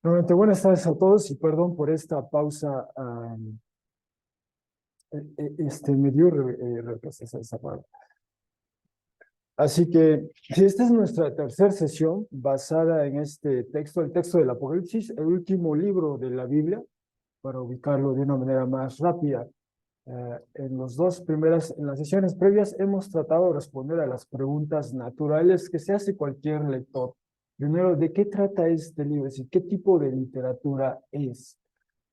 Nuevamente, buenas tardes a todos y perdón por esta pausa. Me dio retraso esa palabra. Así que, si esta es nuestra tercera sesión basada en este texto, el texto del Apocalipsis, el último libro de la Biblia, para ubicarlo de una manera más rápida. En las sesiones previas hemos tratado de responder a las preguntas naturales que se hace cualquier lector. Primero, ¿de qué trata este libro? Es decir, ¿qué tipo de literatura es?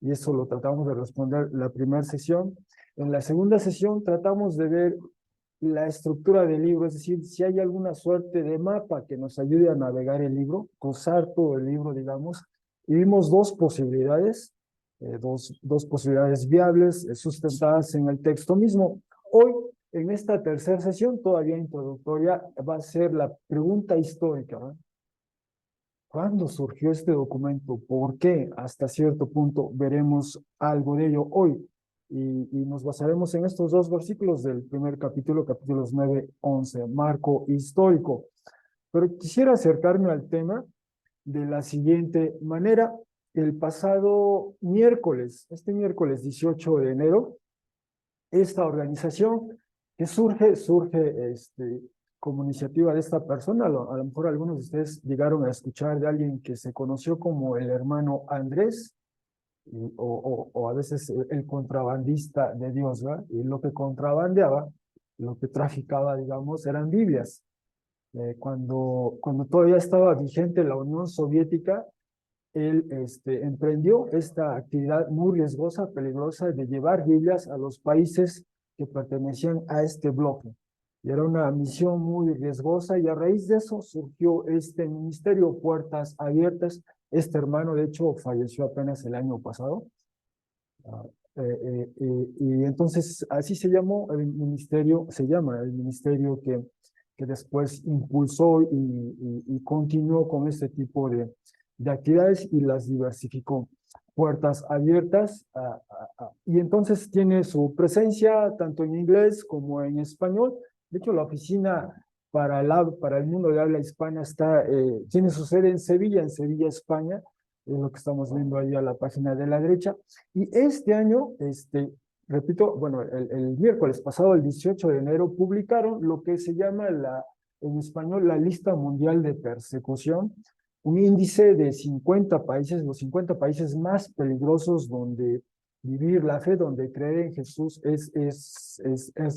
Y eso lo tratamos de responder la primera sesión. En la segunda sesión tratamos de ver la estructura del libro, es decir, si hay alguna suerte de mapa que nos ayude a navegar el libro, cruzar todo el libro, digamos, y vimos dos posibilidades, dos posibilidades viables, sustentadas en el texto mismo. Hoy, en esta tercera sesión, todavía introductoria, va a ser la pregunta histórica, ¿no? ¿Cuándo surgió este documento? ¿Por qué? Hasta cierto punto veremos algo de ello hoy. Y nos basaremos en estos dos versículos del primer capítulo, capítulos 9, 11, marco histórico. Pero quisiera acercarme al tema de la siguiente manera. El pasado miércoles, este miércoles 18 de enero, esta organización que surge como iniciativa de esta persona. A lo mejor algunos de ustedes llegaron a escuchar de alguien que se conoció como el hermano Andrés, o a veces el contrabandista de Dios, ¿verdad? Y lo que contrabandeaba, lo que traficaba, digamos, eran Biblias. Cuando todavía estaba vigente la Unión Soviética, él emprendió esta actividad muy riesgosa, peligrosa, de llevar Biblias a los países que pertenecían a este bloque. Y era una misión muy riesgosa y a raíz de eso surgió este ministerio Puertas Abiertas. Este hermano, de hecho, falleció apenas el año pasado. Ah, y entonces así se llamó el ministerio, se llama el ministerio que después impulsó y continuó con este tipo de actividades y las diversificó. Puertas Abiertas, y entonces tiene su presencia tanto en inglés como en español. De hecho, la oficina para el mundo de habla hispana tiene su sede en Sevilla, España, es lo que estamos viendo ahí a la página de la derecha. Y este año, repito, bueno, el miércoles pasado, el 18 de enero, publicaron lo que se llama en español la Lista Mundial de Persecución, un índice de 50 países, los 50 países más peligrosos donde vivir la fe, donde creer en Jesús es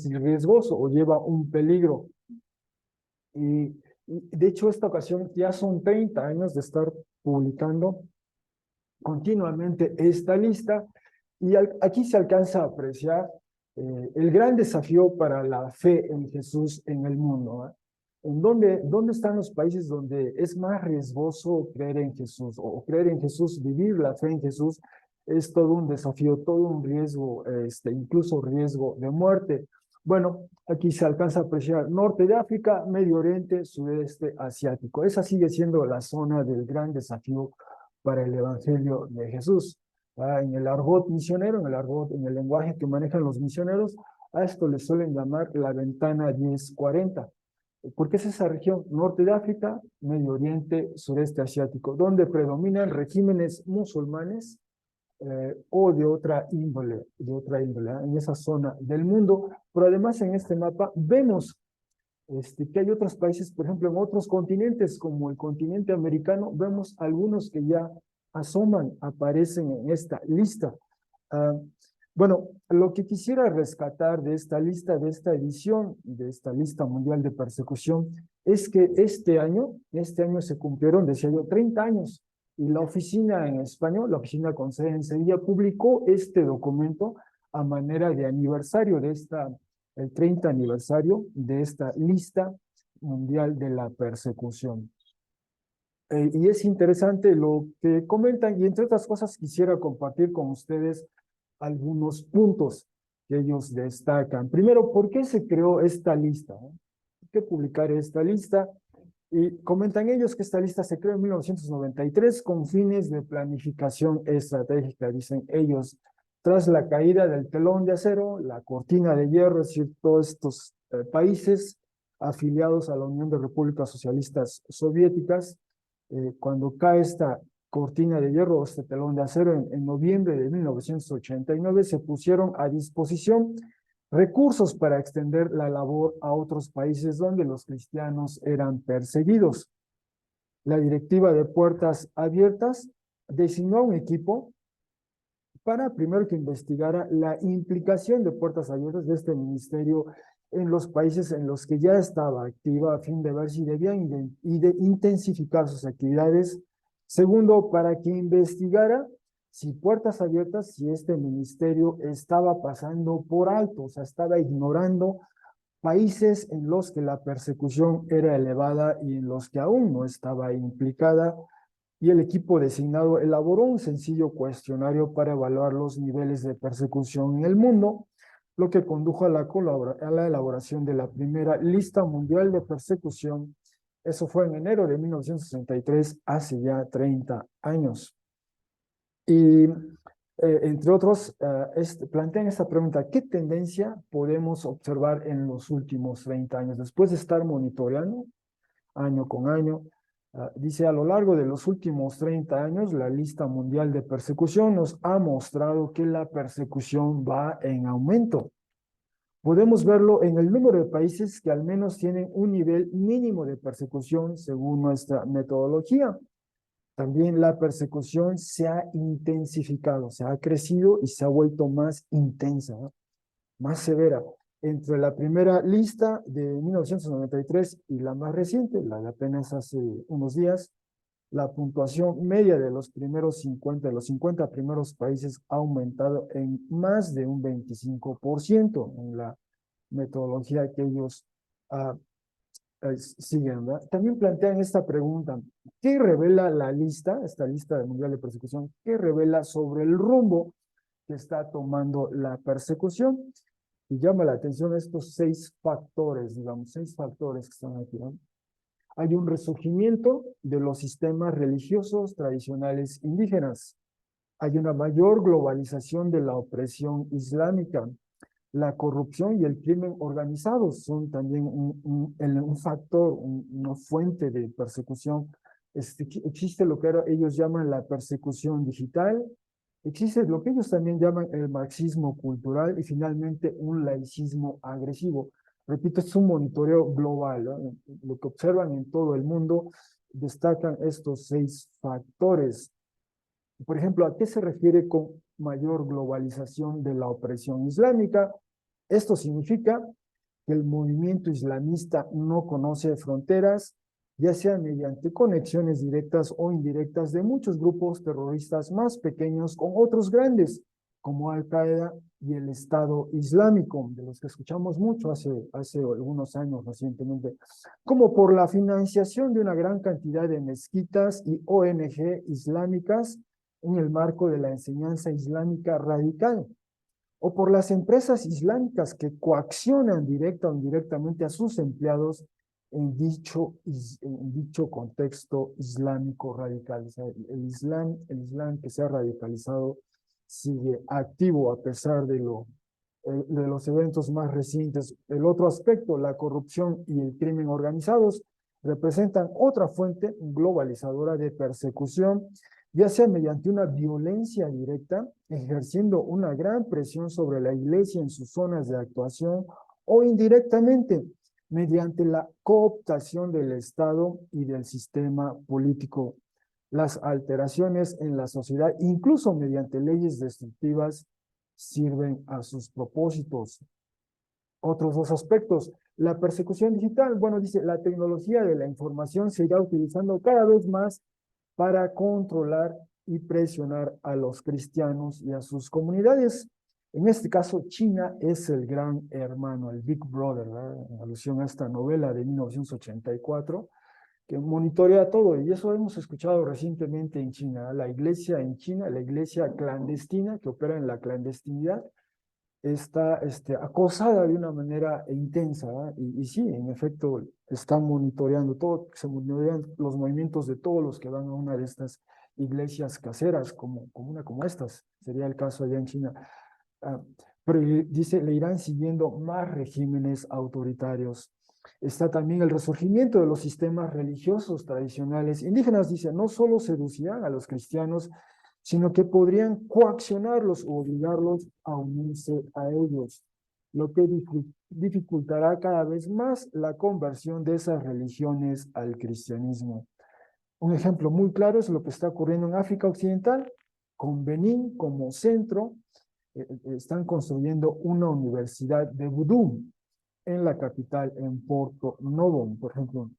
riesgoso o lleva un peligro. Y de hecho, esta ocasión ya son 30 años de estar publicando continuamente esta lista y aquí se alcanza a apreciar el gran desafío para la fe en Jesús en el mundo, ¿eh? ¿Dónde están los países donde es más riesgoso creer en Jesús o creer en Jesús, vivir la fe en Jesús? Es todo un desafío, todo un riesgo, incluso riesgo de muerte. Bueno, aquí se alcanza a apreciar norte de África, Medio Oriente, sudeste asiático. Esa sigue siendo la zona del gran desafío para el Evangelio de Jesús. En el argot misionero, en el lenguaje que manejan los misioneros, a esto le suelen llamar la ventana 1040, porque es esa región, norte de África, Medio Oriente, sureste asiático, donde predominan regímenes musulmanes o de otra índole, en esa zona del mundo. Pero además en este mapa vemos que hay otros países, por ejemplo, en otros continentes, como el continente americano, vemos algunos que ya asoman, aparecen en esta lista. Ah, bueno, lo que quisiera rescatar de esta lista, de esta edición, de esta lista mundial de persecución, es que este año se cumplieron, decía yo, 30 años, y la oficina en español, la oficina con sede en Sevilla, publicó este documento a manera de aniversario el 30 aniversario de esta lista mundial de la persecución. Y es interesante lo que comentan, y entre otras cosas quisiera compartir con ustedes algunos puntos que ellos destacan. Primero, ¿por qué se creó esta lista? ¿Por qué publicar esta lista? Y comentan ellos que esta lista se creó en 1993 con fines de planificación estratégica, dicen ellos. Tras la caída del telón de acero, la cortina de hierro, es decir, todos estos países afiliados a la Unión de Repúblicas Socialistas Soviéticas, cuando cae esta cortina de hierro o este telón de acero, en noviembre de 1989 se pusieron a disposición recursos para extender la labor a otros países donde los cristianos eran perseguidos. La directiva de Puertas Abiertas designó a un equipo para primero que investigara la implicación de Puertas Abiertas de este ministerio en los países en los que ya estaba activa, a fin de ver si debían intensificar sus actividades. Segundo, para que investigara si Puertas Abiertas, si este ministerio estaba pasando por alto, o sea, estaba ignorando países en los que la persecución era elevada y en los que aún no estaba implicada, y el equipo designado elaboró un sencillo cuestionario para evaluar los niveles de persecución en el mundo, lo que condujo a la elaboración de la primera lista mundial de persecución. Eso fue en enero de 1963, hace ya 30 años. Y entre otros, plantean esta pregunta: ¿qué tendencia podemos observar en los últimos 30 años? Después de estar monitoreando año con año, dice, a lo largo de los últimos 30 años, la lista mundial de persecución nos ha mostrado que la persecución va en aumento. Podemos verlo en el número de países que al menos tienen un nivel mínimo de persecución según nuestra metodología. También la persecución se ha intensificado, se ha crecido y se ha vuelto más intensa, ¿no? Más severa. Entre la primera lista de 1993 y la más reciente, la de apenas hace unos días, la puntuación media de los primeros 50, de los 50 primeros países ha aumentado en más de un 25% en la metodología que ellos siguen, ¿verdad? También plantean esta pregunta: ¿qué revela la lista, esta lista de mundial de persecución, qué revela sobre el rumbo que está tomando la persecución? Y llama la atención estos 6 factores, digamos, 6 factores que están aquí, ¿no? Hay un resurgimiento de los sistemas religiosos tradicionales indígenas. Hay una mayor globalización de la opresión islámica. La corrupción y el crimen organizado son también un factor, una fuente de persecución. Existe lo que ellos llaman la persecución digital, existe lo que ellos también llaman el marxismo cultural y finalmente un laicismo agresivo. Repito, es un monitoreo global, ¿no? Lo que observan en todo el mundo, destacan estos 6 factores. Por ejemplo, ¿a qué se refiere con mayor globalización de la opresión islámica? Esto significa que el movimiento islamista no conoce fronteras, ya sea mediante conexiones directas o indirectas de muchos grupos terroristas más pequeños con otros grandes, como Al-Qaeda y el Estado Islámico, de los que escuchamos mucho hace algunos años recientemente, como por la financiación de una gran cantidad de mezquitas y ONG islámicas en el marco de la enseñanza islámica radical, o por las empresas islámicas que coaccionan directa o indirectamente a sus empleados en dicho contexto islámico radical. O sea, el Islam que se ha radicalizado sigue activo a pesar de los eventos más recientes. El otro aspecto, la corrupción y el crimen organizados, representan otra fuente globalizadora de persecución, ya sea mediante una violencia directa, ejerciendo una gran presión sobre la iglesia en sus zonas de actuación, o indirectamente, mediante la cooptación del Estado y del sistema político. Las alteraciones en la sociedad, incluso mediante leyes destructivas, sirven a sus propósitos. Otros 2 aspectos. La persecución digital, bueno, dice, la tecnología de la información se irá utilizando cada vez más para controlar y presionar a los cristianos y a sus comunidades. En este caso, China es el gran hermano, el Big Brother, ¿verdad? En alusión a esta novela de 1984, que monitorea todo, y eso hemos escuchado recientemente en China. La iglesia en China, la iglesia clandestina, que opera en la clandestinidad, está acosada de una manera intensa, ¿verdad? Y sí, en efecto, está monitoreando todo, se monitorean los movimientos de todos los que van a una de estas iglesias caseras, como una como estas, sería el caso allá en China. Pero dice, le irán siguiendo más regímenes autoritarios. Está también el resurgimiento de los sistemas religiosos tradicionales indígenas. Dice, no solo seducirán a los cristianos, sino que podrían coaccionarlos o obligarlos a unirse a ellos, lo que dificultará cada vez más la conversión de esas religiones al cristianismo. Un ejemplo muy claro es lo que está ocurriendo en África Occidental, con Benín como centro. Están construyendo una universidad de vudú en la capital, en Porto Novo, por ejemplo.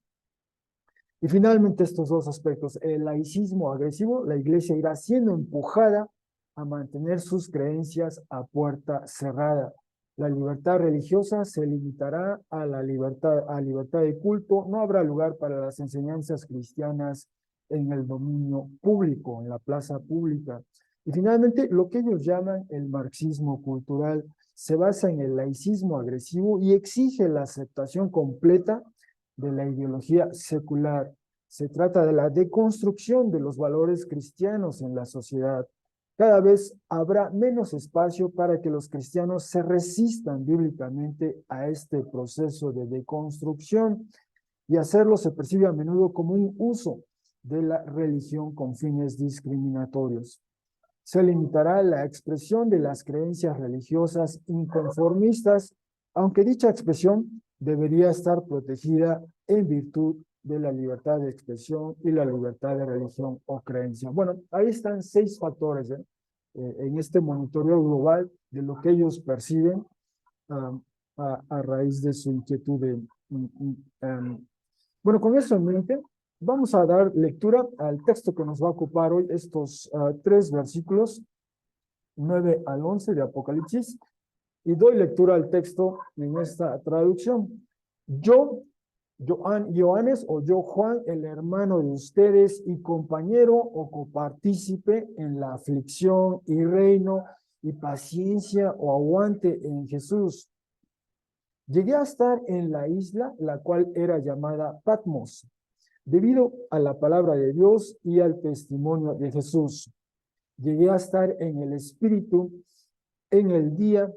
Y finalmente estos dos aspectos, el laicismo agresivo, la iglesia irá siendo empujada a mantener sus creencias a puerta cerrada. La libertad religiosa se limitará a la libertad de culto, no habrá lugar para las enseñanzas cristianas en el dominio público, en la plaza pública. Y finalmente, lo que ellos llaman el marxismo cultural se basa en el laicismo agresivo y exige la aceptación completa de la ideología secular. Se trata de la deconstrucción de los valores cristianos en la sociedad. Cada vez habrá menos espacio para que los cristianos se resistan bíblicamente a este proceso de deconstrucción, y hacerlo se percibe a menudo como un uso de la religión con fines discriminatorios. Se limitará la expresión de las creencias religiosas inconformistas, aunque dicha expresión debería estar protegida en virtud de la libertad de expresión y la libertad de religión o creencia. Bueno, ahí están 6 factores en este monitoreo global de lo que ellos perciben a raíz de su inquietud de... Bueno, con eso en mente, vamos a dar lectura al texto que nos va a ocupar hoy, estos 3 versículos, 9 al 11 de Apocalipsis, y doy lectura al texto en esta traducción. Johannes o yo Juan, el hermano de ustedes y compañero o copartícipe en la aflicción y reino y paciencia o aguante en Jesús. Llegué a estar en la isla, la cual era llamada Patmos, debido a la palabra de Dios y al testimonio de Jesús. Llegué a estar en el Espíritu en el día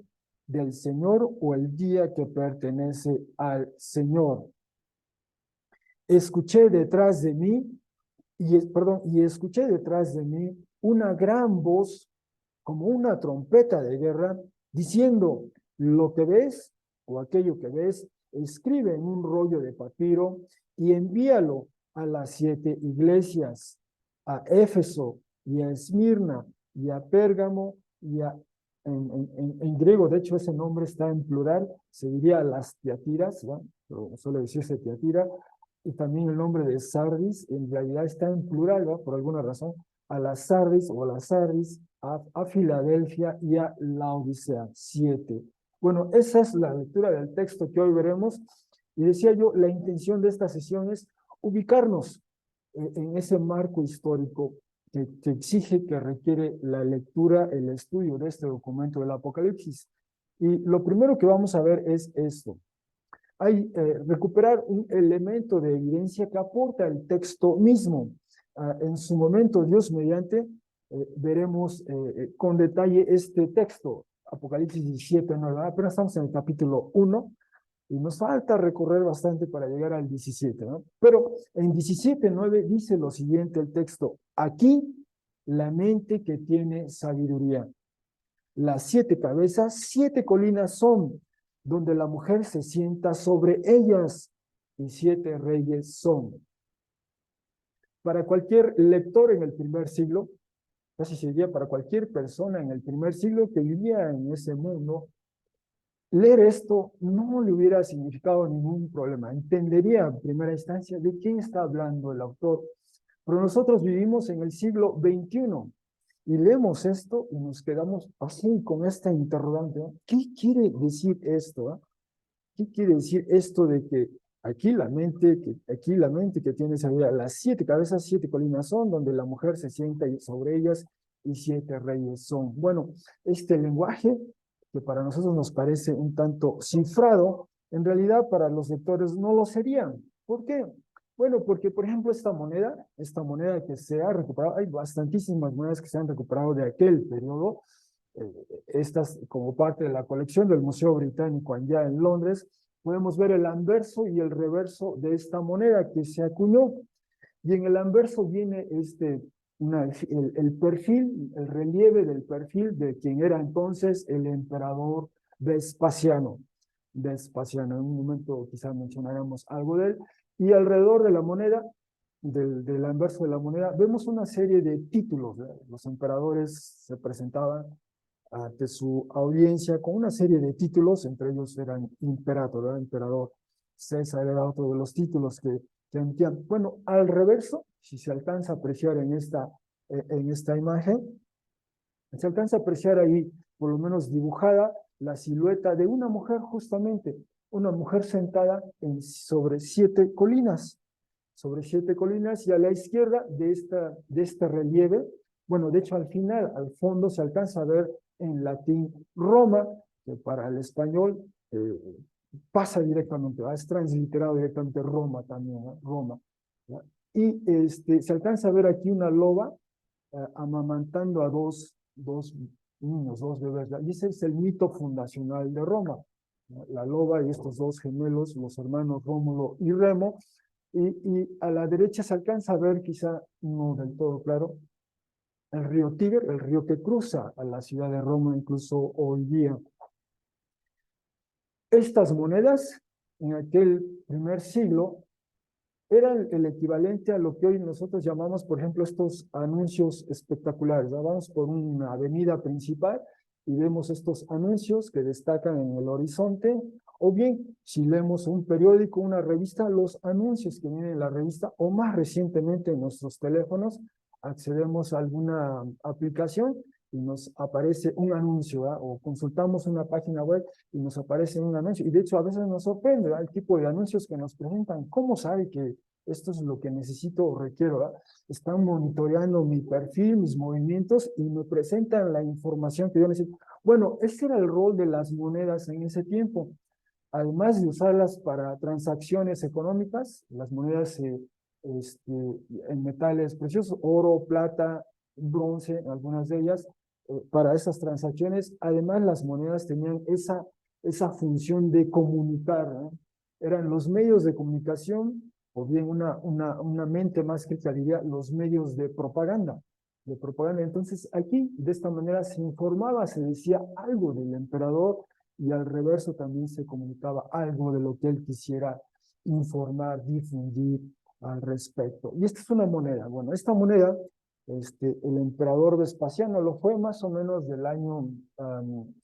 del Señor o el día que pertenece al Señor. Escuché detrás de mí, y escuché detrás de mí una gran voz como una trompeta de guerra diciendo, lo que ves o aquello que ves, escribe en un rollo de papiro y envíalo a las 7 iglesias, a Éfeso y a Esmirna y a Pérgamo y a en griego, de hecho, ese nombre está en plural, se diría las Tiatiras, ¿no? Pero suele decirse Tiatira, y también el nombre de Sardis, en realidad está en plural, ¿no? Por alguna razón, a las Sardis o a las Sardis, a Filadelfia y a Laodicea, 7. Bueno, esa es la lectura del texto que hoy veremos, y decía yo, la intención de esta sesión es ubicarnos en ese marco histórico que exige, que requiere la lectura, el estudio de este documento del Apocalipsis. Y lo primero que vamos a ver es esto. Hay recuperar un elemento de evidencia que aporta el texto mismo. En su momento, Dios mediante, veremos con detalle este texto, Apocalipsis 17, 9. Apenas estamos en el capítulo 1, y nos falta recorrer bastante para llegar al 17, ¿no? Pero en 17:9 dice lo siguiente el texto: aquí la mente que tiene sabiduría. Las 7 cabezas, 7 colinas son, donde la mujer se sienta sobre ellas, y 7 reyes son. Para cualquier lector en el primer siglo, casi sería para cualquier persona en el primer siglo que vivía en ese mundo, leer esto no le hubiera significado ningún problema. Entendería en primera instancia de qué está hablando el autor. Pero nosotros vivimos en el siglo XXI y leemos esto y nos quedamos así con esta interrogante, ¿no? ¿Qué quiere decir esto? ¿Eh? ¿Qué quiere decir esto de que aquí la mente que tiene sabiduría, las 7 cabezas, 7 colinas son, donde la mujer se sienta sobre ellas y 7 reyes son? Bueno, este lenguaje que para nosotros nos parece un tanto cifrado, en realidad para los lectores no lo serían. ¿Por qué? Bueno, porque por ejemplo esta moneda que se ha recuperado, hay bastantísimas monedas que se han recuperado de aquel periodo, estas como parte de la colección del Museo Británico allá en Londres, podemos ver el anverso y el reverso de esta moneda que se acuñó. Y en el anverso viene el perfil, el relieve del perfil de quien era entonces el emperador Vespasiano. Vespasiano, en un momento quizás mencionaremos algo de él. Y alrededor de la moneda, del anverso de la moneda, vemos una serie de títulos. Los emperadores se presentaban ante su audiencia con una serie de títulos, entre ellos eran imperator, ¿verdad? Emperador. César era otro de los títulos que emitían. Bueno, al reverso, si se alcanza a apreciar en esta imagen, se alcanza a apreciar ahí, por lo menos dibujada, la silueta de una mujer justamente, una mujer sentada sobre 7 colinas, y a la izquierda de este relieve, bueno, de hecho al final, al fondo, se alcanza a ver en latín Roma, que para el español pasa directamente, es transliterado directamente Roma también, ¿no? Roma. ¿Ya? Y se alcanza a ver aquí una loba amamantando a dos niños, dos bebés. Y ese es el mito fundacional de Roma. ¿No? La loba y estos dos gemelos, los hermanos Rómulo y Remo. Y a la derecha se alcanza a ver, quizá no del todo claro, el río Tíber, el río que cruza a la ciudad de Roma incluso hoy día. Estas monedas, en aquel primer siglo, eran el equivalente a lo que hoy nosotros llamamos, por ejemplo, estos anuncios espectaculares. ¿No? Vamos por una avenida principal y vemos estos anuncios que destacan en el horizonte, o bien, si leemos un periódico, una revista, los anuncios que vienen en la revista, o más recientemente en nuestros teléfonos, accedemos a alguna aplicación y nos aparece un anuncio, ¿verdad? O consultamos una página web y nos aparece un anuncio. Y de hecho, a veces nos sorprende, ¿verdad? El tipo de anuncios que nos presentan. ¿Cómo sabe que esto es lo que necesito o requiero? ¿Verdad? Están monitoreando mi perfil, mis movimientos y me presentan la información que yo necesito. Bueno, ese era el rol de las monedas en ese tiempo. Además de usarlas para transacciones económicas, las monedas en metales preciosos, oro, plata, bronce, algunas de ellas, para esas transacciones. Además, las monedas tenían esa función de comunicar, ¿no? Eran los medios de comunicación, o bien una mente más crítica diría, los medios de propaganda. Entonces, aquí, de esta manera, se informaba, se decía algo del emperador, y al reverso también se comunicaba algo de lo que él quisiera informar, difundir al respecto. Y esta es una moneda. Bueno, esta moneda, el emperador Vespasiano lo fue más o menos del año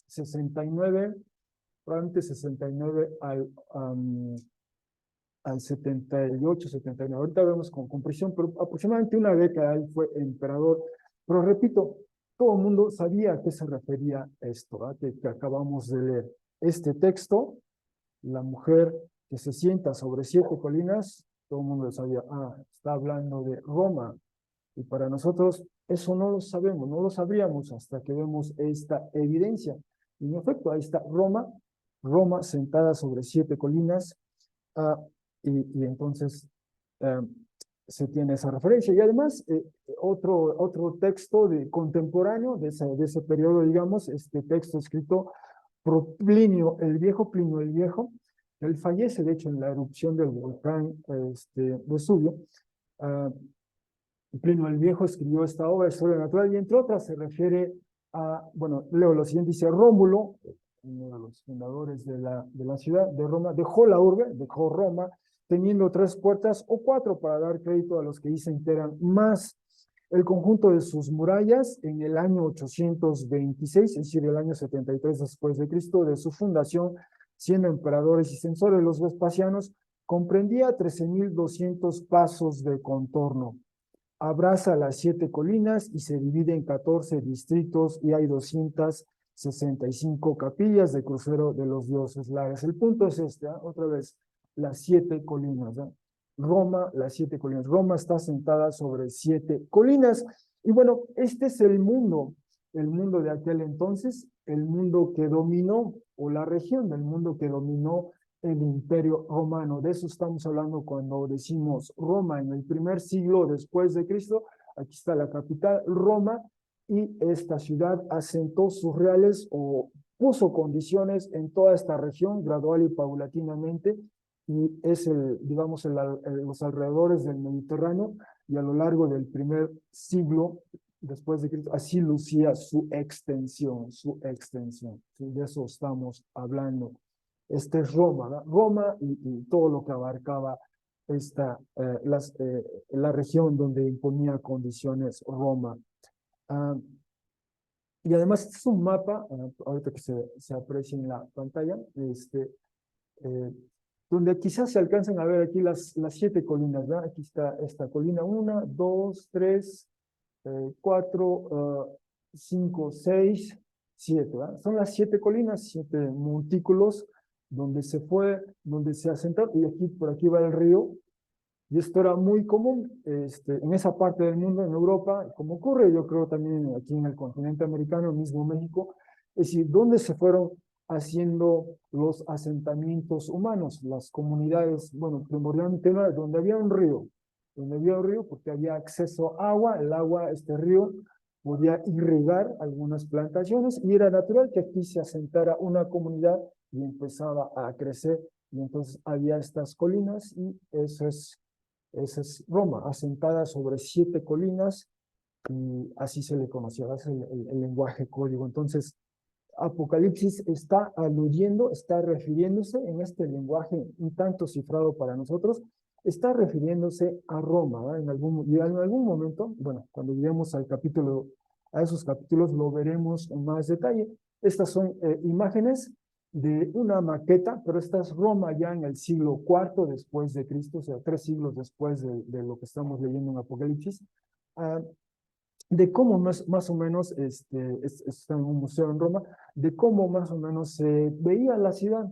69, probablemente 69 al 78, 79. Ahorita vemos con precisión, pero aproximadamente una década él fue emperador. Pero repito, todo el mundo sabía a qué se refería esto, ¿verdad? Que acabamos de leer. Este texto, la mujer que se sienta sobre 7 colinas, todo el mundo sabía, está hablando de Roma. Y para nosotros eso no lo sabemos, no lo sabríamos hasta que vemos esta evidencia. Y en efecto, ahí está Roma sentada sobre 7 colinas, y entonces se tiene esa referencia. Y además, otro texto contemporáneo de ese periodo, digamos, este texto escrito por Plinio, el viejo, él fallece, de hecho, en la erupción del volcán Vesubio. Plinio el Viejo escribió esta obra, Historia Natural, y entre otras se refiere bueno, leo lo siguiente, dice: Rómulo, uno de los fundadores de la ciudad de Roma, dejó la urbe, dejó Roma, teniendo 3 puertas o 4, para dar crédito a los que dicen que eran más. El conjunto de sus murallas en el año 826, es decir, el año 73 después de Cristo, de su fundación, siendo emperadores y censores los Vespasianos, comprendía 13.200 pasos de contorno. Abraza las 7 colinas y se divide en 14 distritos, y hay 265 capillas de crucero de los dioses lares. El punto es otra vez, las 7 colinas. Roma, las 7 colinas. Roma está sentada sobre 7 colinas. Y bueno, este es el mundo de aquel entonces, el mundo que dominó, o la región del mundo que dominó el Imperio Romano. De eso estamos hablando cuando decimos Roma en el primer siglo después de Cristo. Aquí está la capital, Roma, y esta ciudad asentó sus reales, o puso condiciones en toda esta región, gradual y paulatinamente, y es digamos, los alrededores del Mediterráneo, y a lo largo del primer siglo después de Cristo, así lucía su extensión, ¿sí? De eso estamos hablando. Este es Roma, ¿no? Roma y todo lo que abarcaba la región donde imponía condiciones Roma. Ah, y además este es un mapa, ahorita que se aprecia en la pantalla, eh, donde quizás se alcancan a ver aquí las 7 colinas, ¿no? Aquí está esta colina, 1, 2, 3, 4, 5, 6, 7, ¿verdad? Son las 7 colinas, 7 montículos, donde se asentaron, y aquí, por aquí va el río, y esto era muy común en esa parte del mundo, en Europa, como ocurre yo creo también aquí en el continente americano, mismo México, es decir, donde se fueron haciendo los asentamientos humanos, las comunidades, bueno, primordialmente donde había un río, porque había acceso a agua, el agua, este río, podía irrigar algunas plantaciones y era natural que aquí se asentara una comunidad y empezaba a crecer, y entonces había estas colinas y esa es Roma, asentada sobre 7 colinas, y así se le conocía, es el lenguaje código. Entonces, Apocalipsis está aludiendo, está refiriéndose en este lenguaje un tanto cifrado para nosotros, está refiriéndose a Roma, ¿no? Y en algún momento, bueno, cuando lleguemos a esos capítulos lo veremos en más detalle. Estas son imágenes de una maqueta, pero esta es Roma ya en el siglo IV después de Cristo, o sea, 3 siglos después de lo que estamos leyendo en Apocalipsis. Ah, de cómo más o menos, está en un museo en Roma, de cómo más o menos se veía la ciudad,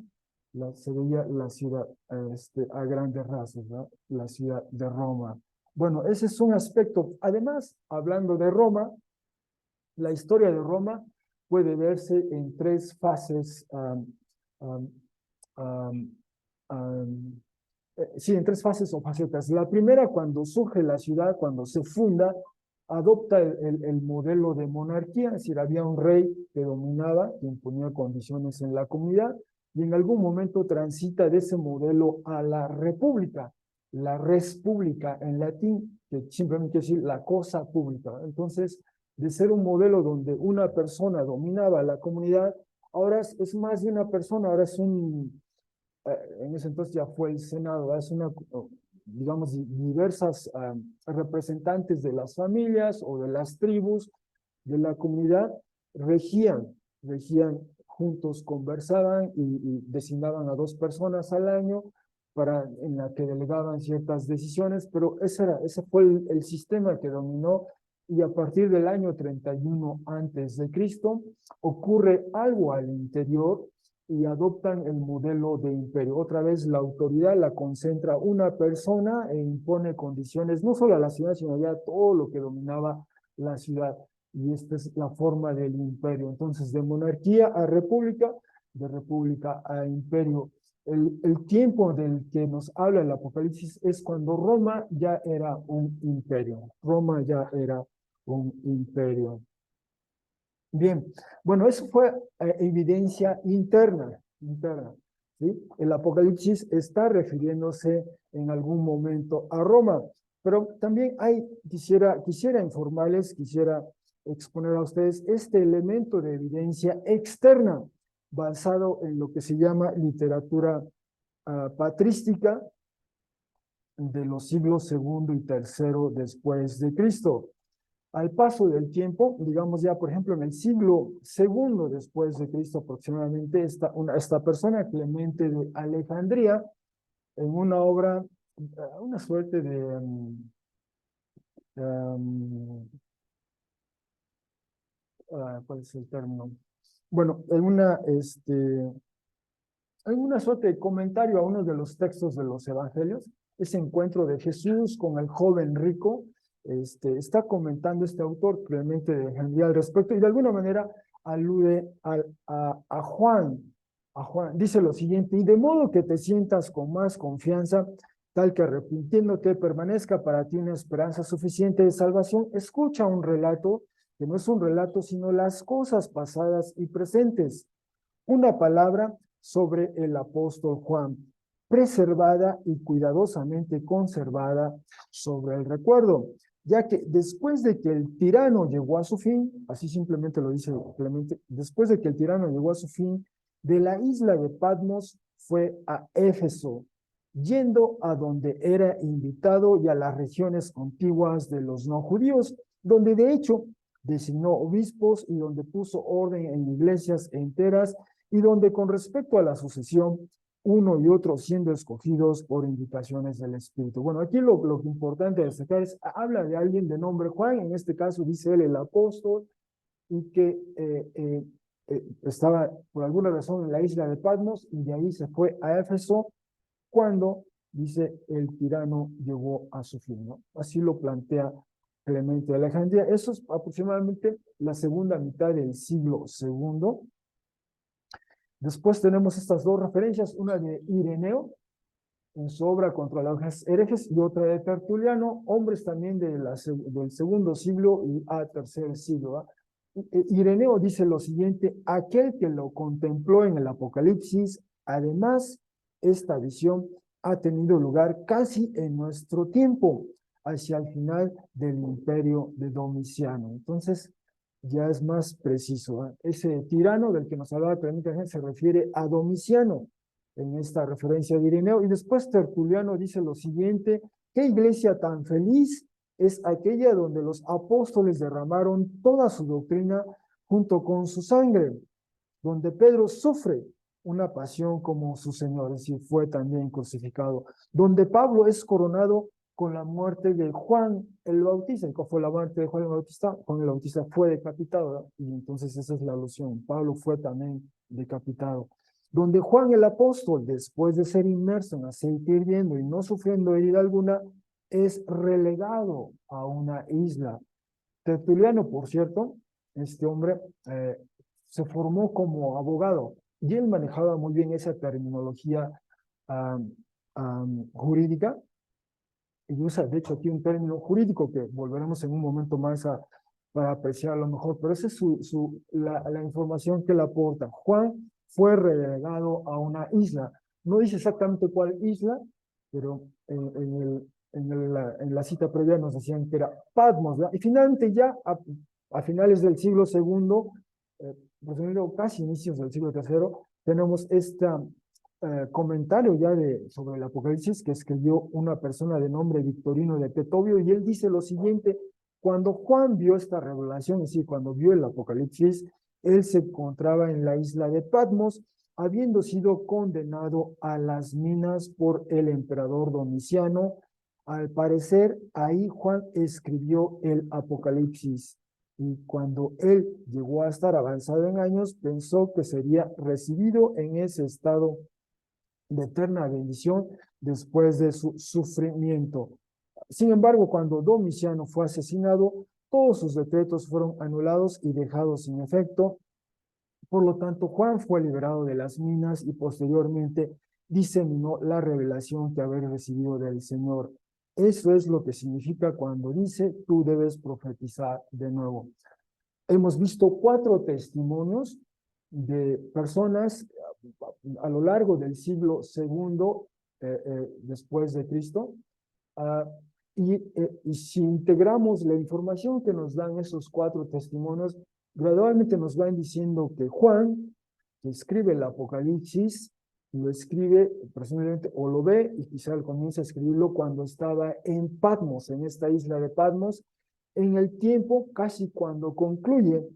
se veía la ciudad a grandes rasgos, ¿no? La ciudad de Roma. Bueno, ese es un aspecto. Además, hablando de Roma, la historia de Roma puede verse en 3 fases, um, um, um, sí, en 3 fases o facetas. La primera, cuando surge la ciudad, cuando se funda, adopta el modelo de monarquía, es decir, había un rey que dominaba, que imponía condiciones en la comunidad, y en algún momento transita de ese modelo a la res pública en latín, que simplemente quiere decir la cosa pública. Entonces, de ser un modelo donde una persona dominaba la comunidad, ahora es más de una persona, ahora es en ese entonces ya fue el Senado, es digamos, diversas representantes de las familias o de las tribus de la comunidad regían juntos, conversaban y designaban a 2 personas al año en la que delegaban ciertas decisiones, pero ese fue el sistema que dominó, y a partir del año 31 antes de Cristo ocurre algo al interior y adoptan el modelo de imperio. Otra vez la autoridad la concentra una persona e impone condiciones no solo a la ciudad, sino ya a todo lo que dominaba la ciudad. Y esta es la forma del imperio. Entonces, de monarquía a república, de república a imperio. El tiempo del que nos habla el Apocalipsis es cuando Roma ya era un imperio. Roma ya era un imperio. Bien, bueno, eso fue evidencia interna, ¿sí? El Apocalipsis está refiriéndose en algún momento a Roma, pero también quisiera informarles, quisiera exponer a ustedes este elemento de evidencia externa, basado en lo que se llama literatura patrística de los siglos segundo y tercero después de Cristo. Al paso del tiempo, digamos ya, por ejemplo, en el siglo segundo después de Cristo aproximadamente, esta persona, Clemente de Alejandría, en una obra, una suerte de, ¿cuál es el término? Bueno, en una suerte de comentario a uno de los textos de los evangelios, ese encuentro de Jesús con el joven rico, está comentando este autor, Clemente de Alejandría, al respecto, y de alguna manera alude a Juan. Dice lo siguiente: y de modo que te sientas con más confianza, tal que arrepintiéndote permanezca para ti una esperanza suficiente de salvación, escucha un relato que no es un relato, sino las cosas pasadas y presentes. una palabra sobre el apóstol Juan, preservada y cuidadosamente conservada sobre el recuerdo, ya que después de que el tirano llegó a su fin, así simplemente lo dice Clemente, después de que el tirano llegó a su fin, de la isla de Patmos fue a Éfeso, yendo a donde era invitado y a las regiones contiguas de los no judíos, donde de hecho designó obispos y donde puso orden en iglesias enteras y donde con respecto a la sucesión, uno y otro siendo escogidos por indicaciones del Espíritu. Bueno, aquí lo importante destacar es, habla de alguien de nombre Juan, en este caso dice él el apóstol, y que estaba por alguna razón en la isla de Patmos y de ahí se fue a Éfeso cuando, dice, el tirano llegó a su fin, ¿no? Así lo plantea Clemente de Alejandría. Eso es aproximadamente la segunda mitad del siglo segundo. Después tenemos estas dos referencias, una de Ireneo, en su obra contra los herejes, y otra de Tertuliano, hombres también del segundo siglo y a tercer siglo. Ireneo dice lo siguiente: aquel que lo contempló en el Apocalipsis, además, esta visión ha tenido lugar casi en nuestro tiempo, hacia el final del imperio de Domiciano. Entonces, ya es más preciso, ¿eh? Ese tirano del que nos hablaba Clemente se refiere a Domiciano en esta referencia de Ireneo. Y después Tertuliano dice lo siguiente: ¿qué iglesia tan feliz es aquella donde los apóstoles derramaron toda su doctrina junto con su sangre, donde Pedro sufre una pasión como su Señor, es decir, fue también crucificado, donde Pablo es coronado con la muerte de Juan el Bautista? ¿Y cuál fue la muerte de Juan el Bautista? Juan el Bautista fue decapitado, ¿verdad? Y entonces esa es la alusión. Pablo fue también decapitado. Donde Juan el apóstol, después de ser inmerso en aceite hirviendo y no sufriendo herida alguna, es relegado a una isla. Tertuliano, por cierto, este hombre se formó como abogado y él manejaba muy bien esa terminología jurídica, y usa de hecho aquí un término jurídico que volveremos en un momento más para apreciar a lo mejor, pero esa es la información que le aporta. Juan fue relegado a una isla, no dice exactamente cuál isla, pero en la cita previa nos decían que era Patmos, ¿verdad? Y finalmente ya a finales del siglo segundo, casi inicios del siglo tercero, tenemos esta comentario ya sobre el Apocalipsis que escribió una persona de nombre Victorino de Petovio, y él dice lo siguiente: cuando Juan vio esta revelación, es decir, cuando vio el Apocalipsis, él se encontraba en la isla de Patmos, habiendo sido condenado a las minas por el emperador Domiciano. Al parecer, ahí Juan escribió el Apocalipsis. Y cuando él llegó a estar avanzado en años, pensó que sería recibido en ese estado de eterna bendición después de su sufrimiento. Sin embargo, cuando Domiciano fue asesinado, todos sus decretos fueron anulados y dejados sin efecto. Por lo tanto, Juan fue liberado de las minas y posteriormente diseminó la revelación que había recibido del Señor. Eso es lo que significa cuando dice: tú debes profetizar de nuevo. Hemos visto 4 testimonios de personas a lo largo del siglo segundo después de Cristo, y si integramos la información que nos dan esos 4 testimonios, gradualmente nos van diciendo que Juan, que escribe el Apocalipsis, lo escribe presumiblemente o lo ve y quizá él comienza a escribirlo cuando estaba en Patmos, en esta isla de Patmos, en el tiempo casi cuando concluye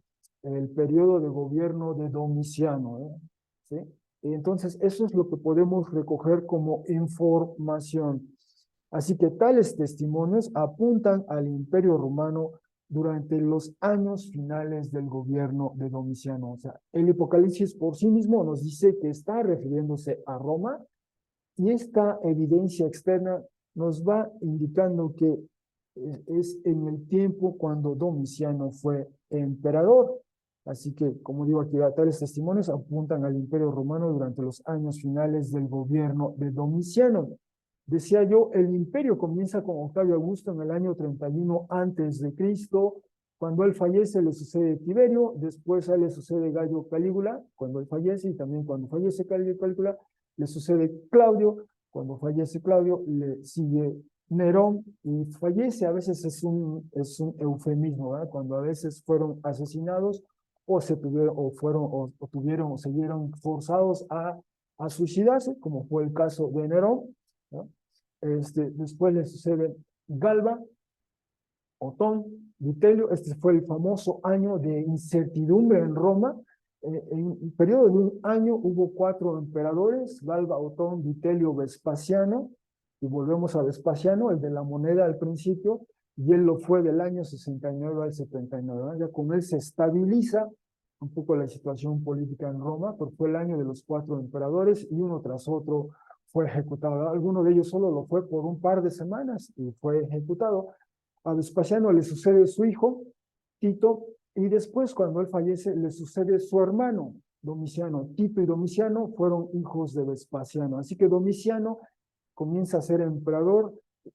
el periodo de gobierno de Domiciano, ¿sí? Y entonces eso es lo que podemos recoger como información. Así que tales testimonios apuntan al Imperio Romano durante los años finales del gobierno de Domiciano. O sea, el Apocalipsis por sí mismo nos dice que está refiriéndose a Roma, y esta evidencia externa nos va indicando que es en el tiempo cuando Domiciano fue emperador. Así que, como digo aquí, tales testimonios apuntan al Imperio Romano durante los años finales del gobierno de Domiciano. Decía yo, el imperio comienza con Octavio Augusto en el año 31 antes de Cristo, Cuando él fallece le sucede Tiberio, después a él le sucede Gallo Calígula, cuando él fallece, y también cuando fallece Gallo Calígula le sucede Claudio, cuando fallece Claudio le sigue Nerón y fallece, a veces es un eufemismo, ¿verdad? Cuando a veces fueron asesinados o se tuvieron, o fueron, o tuvieron, o se vieron forzados a suicidarse, como fue el caso de Nerón, ¿no? Después le sucede Galba, Otón, Vitelio. Este fue el famoso año de incertidumbre en Roma. En un periodo de un año hubo 4 emperadores: Galba, Otón, Vitelio, Vespasiano. Y volvemos a Vespasiano, el de la moneda al principio, y él lo fue del año 69 al 79, ¿no? Ya con él se estabiliza un poco la situación política en Roma, porque fue el año de los 4 emperadores y uno tras otro fue ejecutado. Alguno de ellos solo lo fue por un par de semanas y fue ejecutado. A Vespasiano le sucede su hijo, Tito, y después, cuando él fallece, le sucede su hermano, Domiciano. Tito y Domiciano fueron hijos de Vespasiano. Así que Domiciano comienza a ser emperador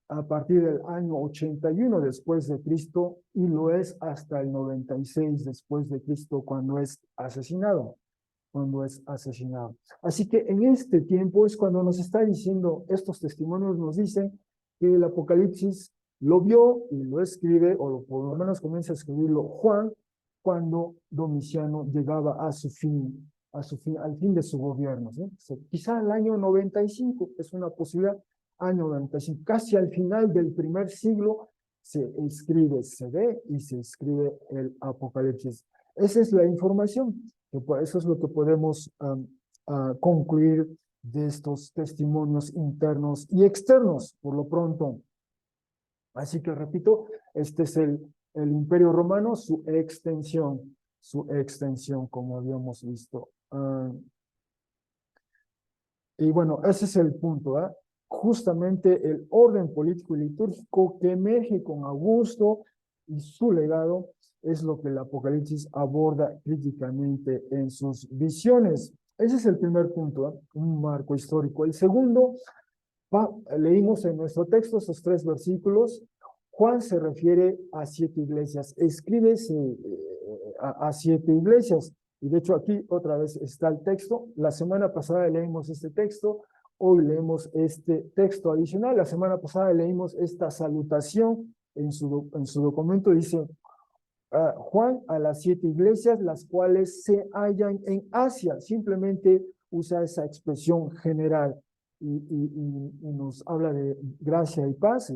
a partir del año 81 después de Cristo y lo es hasta el 96 después de Cristo cuando es asesinado. Así que en este tiempo es cuando nos está diciendo, estos testimonios nos dicen que el Apocalipsis lo vio y lo escribe, o por lo menos comienza a escribirlo Juan, cuando Domiciano llegaba a su fin, al fin de su gobierno, ¿sí? O sea, quizá el año 95 es una posibilidad, año 95, casi al final del primer siglo se ve y se escribe el Apocalipsis. Esa es la información. Eso es lo que podemos concluir de estos testimonios internos y externos, por lo pronto. Así que repito, este es el Imperio Romano, su extensión, como habíamos visto. Y bueno, ese es el punto, ¿eh? Justamente el orden político y litúrgico que emerge con Augusto y su legado es lo que el Apocalipsis aborda críticamente en sus visiones. Ese es el primer punto, ¿eh? Un marco histórico. El segundo, leímos en nuestro texto esos 3 versículos. Juan se refiere a 7 iglesias, escribe a 7 iglesias. Y de hecho aquí otra vez está el texto. La semana pasada leímos este texto, hoy leemos este texto adicional. La semana pasada leímos esta salutación en su documento. Dice, Juan a las 7 iglesias, las cuales se hallan en Asia. Simplemente usa esa expresión general y nos habla de gracia y paz,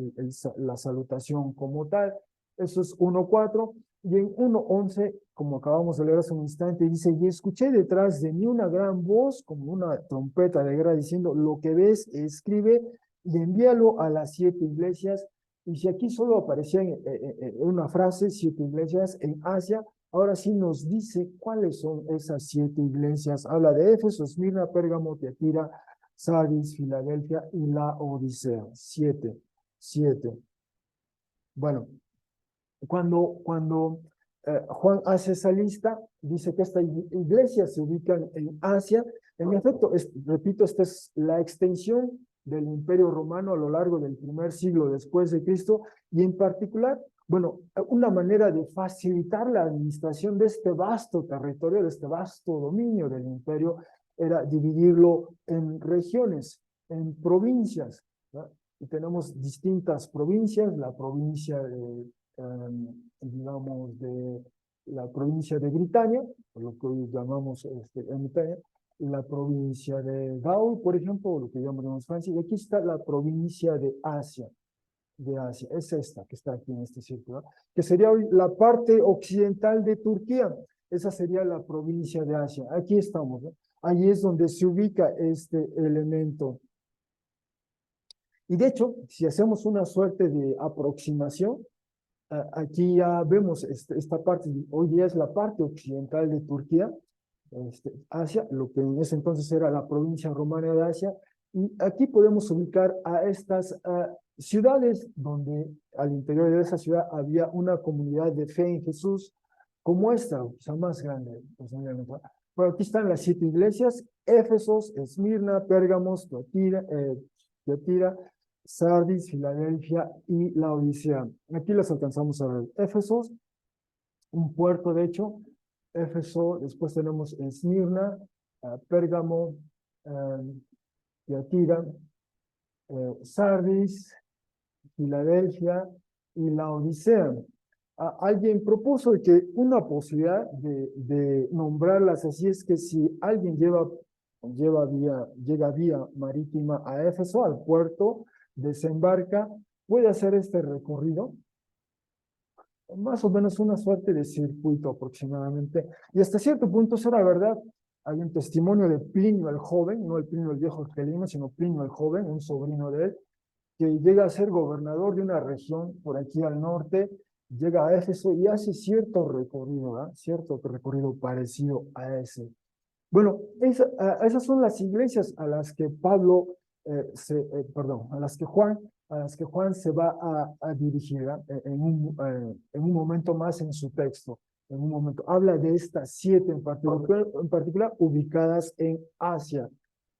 la salutación como tal. Eso es 1:4. Y en 1:11, como acabamos de leer hace un instante, dice, y escuché detrás de mí una gran voz, como una trompeta de guerra, diciendo, lo que ves, escribe y envíalo a las 7 iglesias. Y si aquí solo aparecía en una frase, 7 iglesias en Asia, ahora sí nos dice cuáles son esas 7 iglesias. Habla de Éfeso, Esmirna, Pérgamo, Tiatira, Sardis, Filadelfia y la Odisea. 7. Bueno, cuando Juan hace esa lista, dice que estas iglesias se ubican en Asia. En efecto, repito, esta es la extensión del Imperio Romano a lo largo del primer siglo después de Cristo, y en particular, bueno, una manera de facilitar la administración de este vasto territorio, de este vasto dominio del imperio, era dividirlo en regiones, en provincias, ¿no? Y tenemos distintas provincias: la provincia digamos, de la provincia de Britania, lo que hoy llamamos Britania, la provincia de Gaul, por ejemplo, lo que llamamos Francia, y aquí está la provincia de Asia, es esta que está aquí en este círculo, ¿no? Que sería hoy la parte occidental de Turquía. Esa sería la provincia de Asia. Aquí estamos, ¿no? Ahí es donde se ubica este elemento. Y de hecho, si hacemos una suerte de aproximación, aquí ya vemos esta parte, hoy día es la parte occidental de Turquía, Asia, lo que en ese entonces era la provincia romana de Asia, y aquí podemos ubicar a estas ciudades donde al interior de esa ciudad había una comunidad de fe en Jesús como esta, quizá más grande. Bueno, aquí están las 7 iglesias: Éfesos, Esmirna, Pérgamos, Tiatira, Sardis, Filadelfia y la Odisea. Aquí las alcanzamos a ver. Éfesos un puerto, de hecho. Éfeso, después tenemos Esmirna, Pérgamo, Tiatira, Sardis, Filadelfia y la Odisea. Alguien propuso que una posibilidad de nombrarlas así es que si alguien llega vía marítima a Éfeso, al puerto, desembarca, puede hacer este recorrido, más o menos una suerte de circuito aproximadamente, y hasta cierto punto será verdad. Hay un testimonio de Plinio el joven, no el Plinio el viejo argelino, sino Plinio el joven, un sobrino de él, que llega a ser gobernador de una región por aquí al norte, llega a Éfeso y hace cierto recorrido, ¿verdad? Cierto recorrido parecido a ese. Bueno, esas son las iglesias a las que Pablo, perdón, a las que Juan se va a dirigir, ¿verdad? En un momento más en su texto. En un momento. Habla de estas 7 en particular ubicadas en Asia.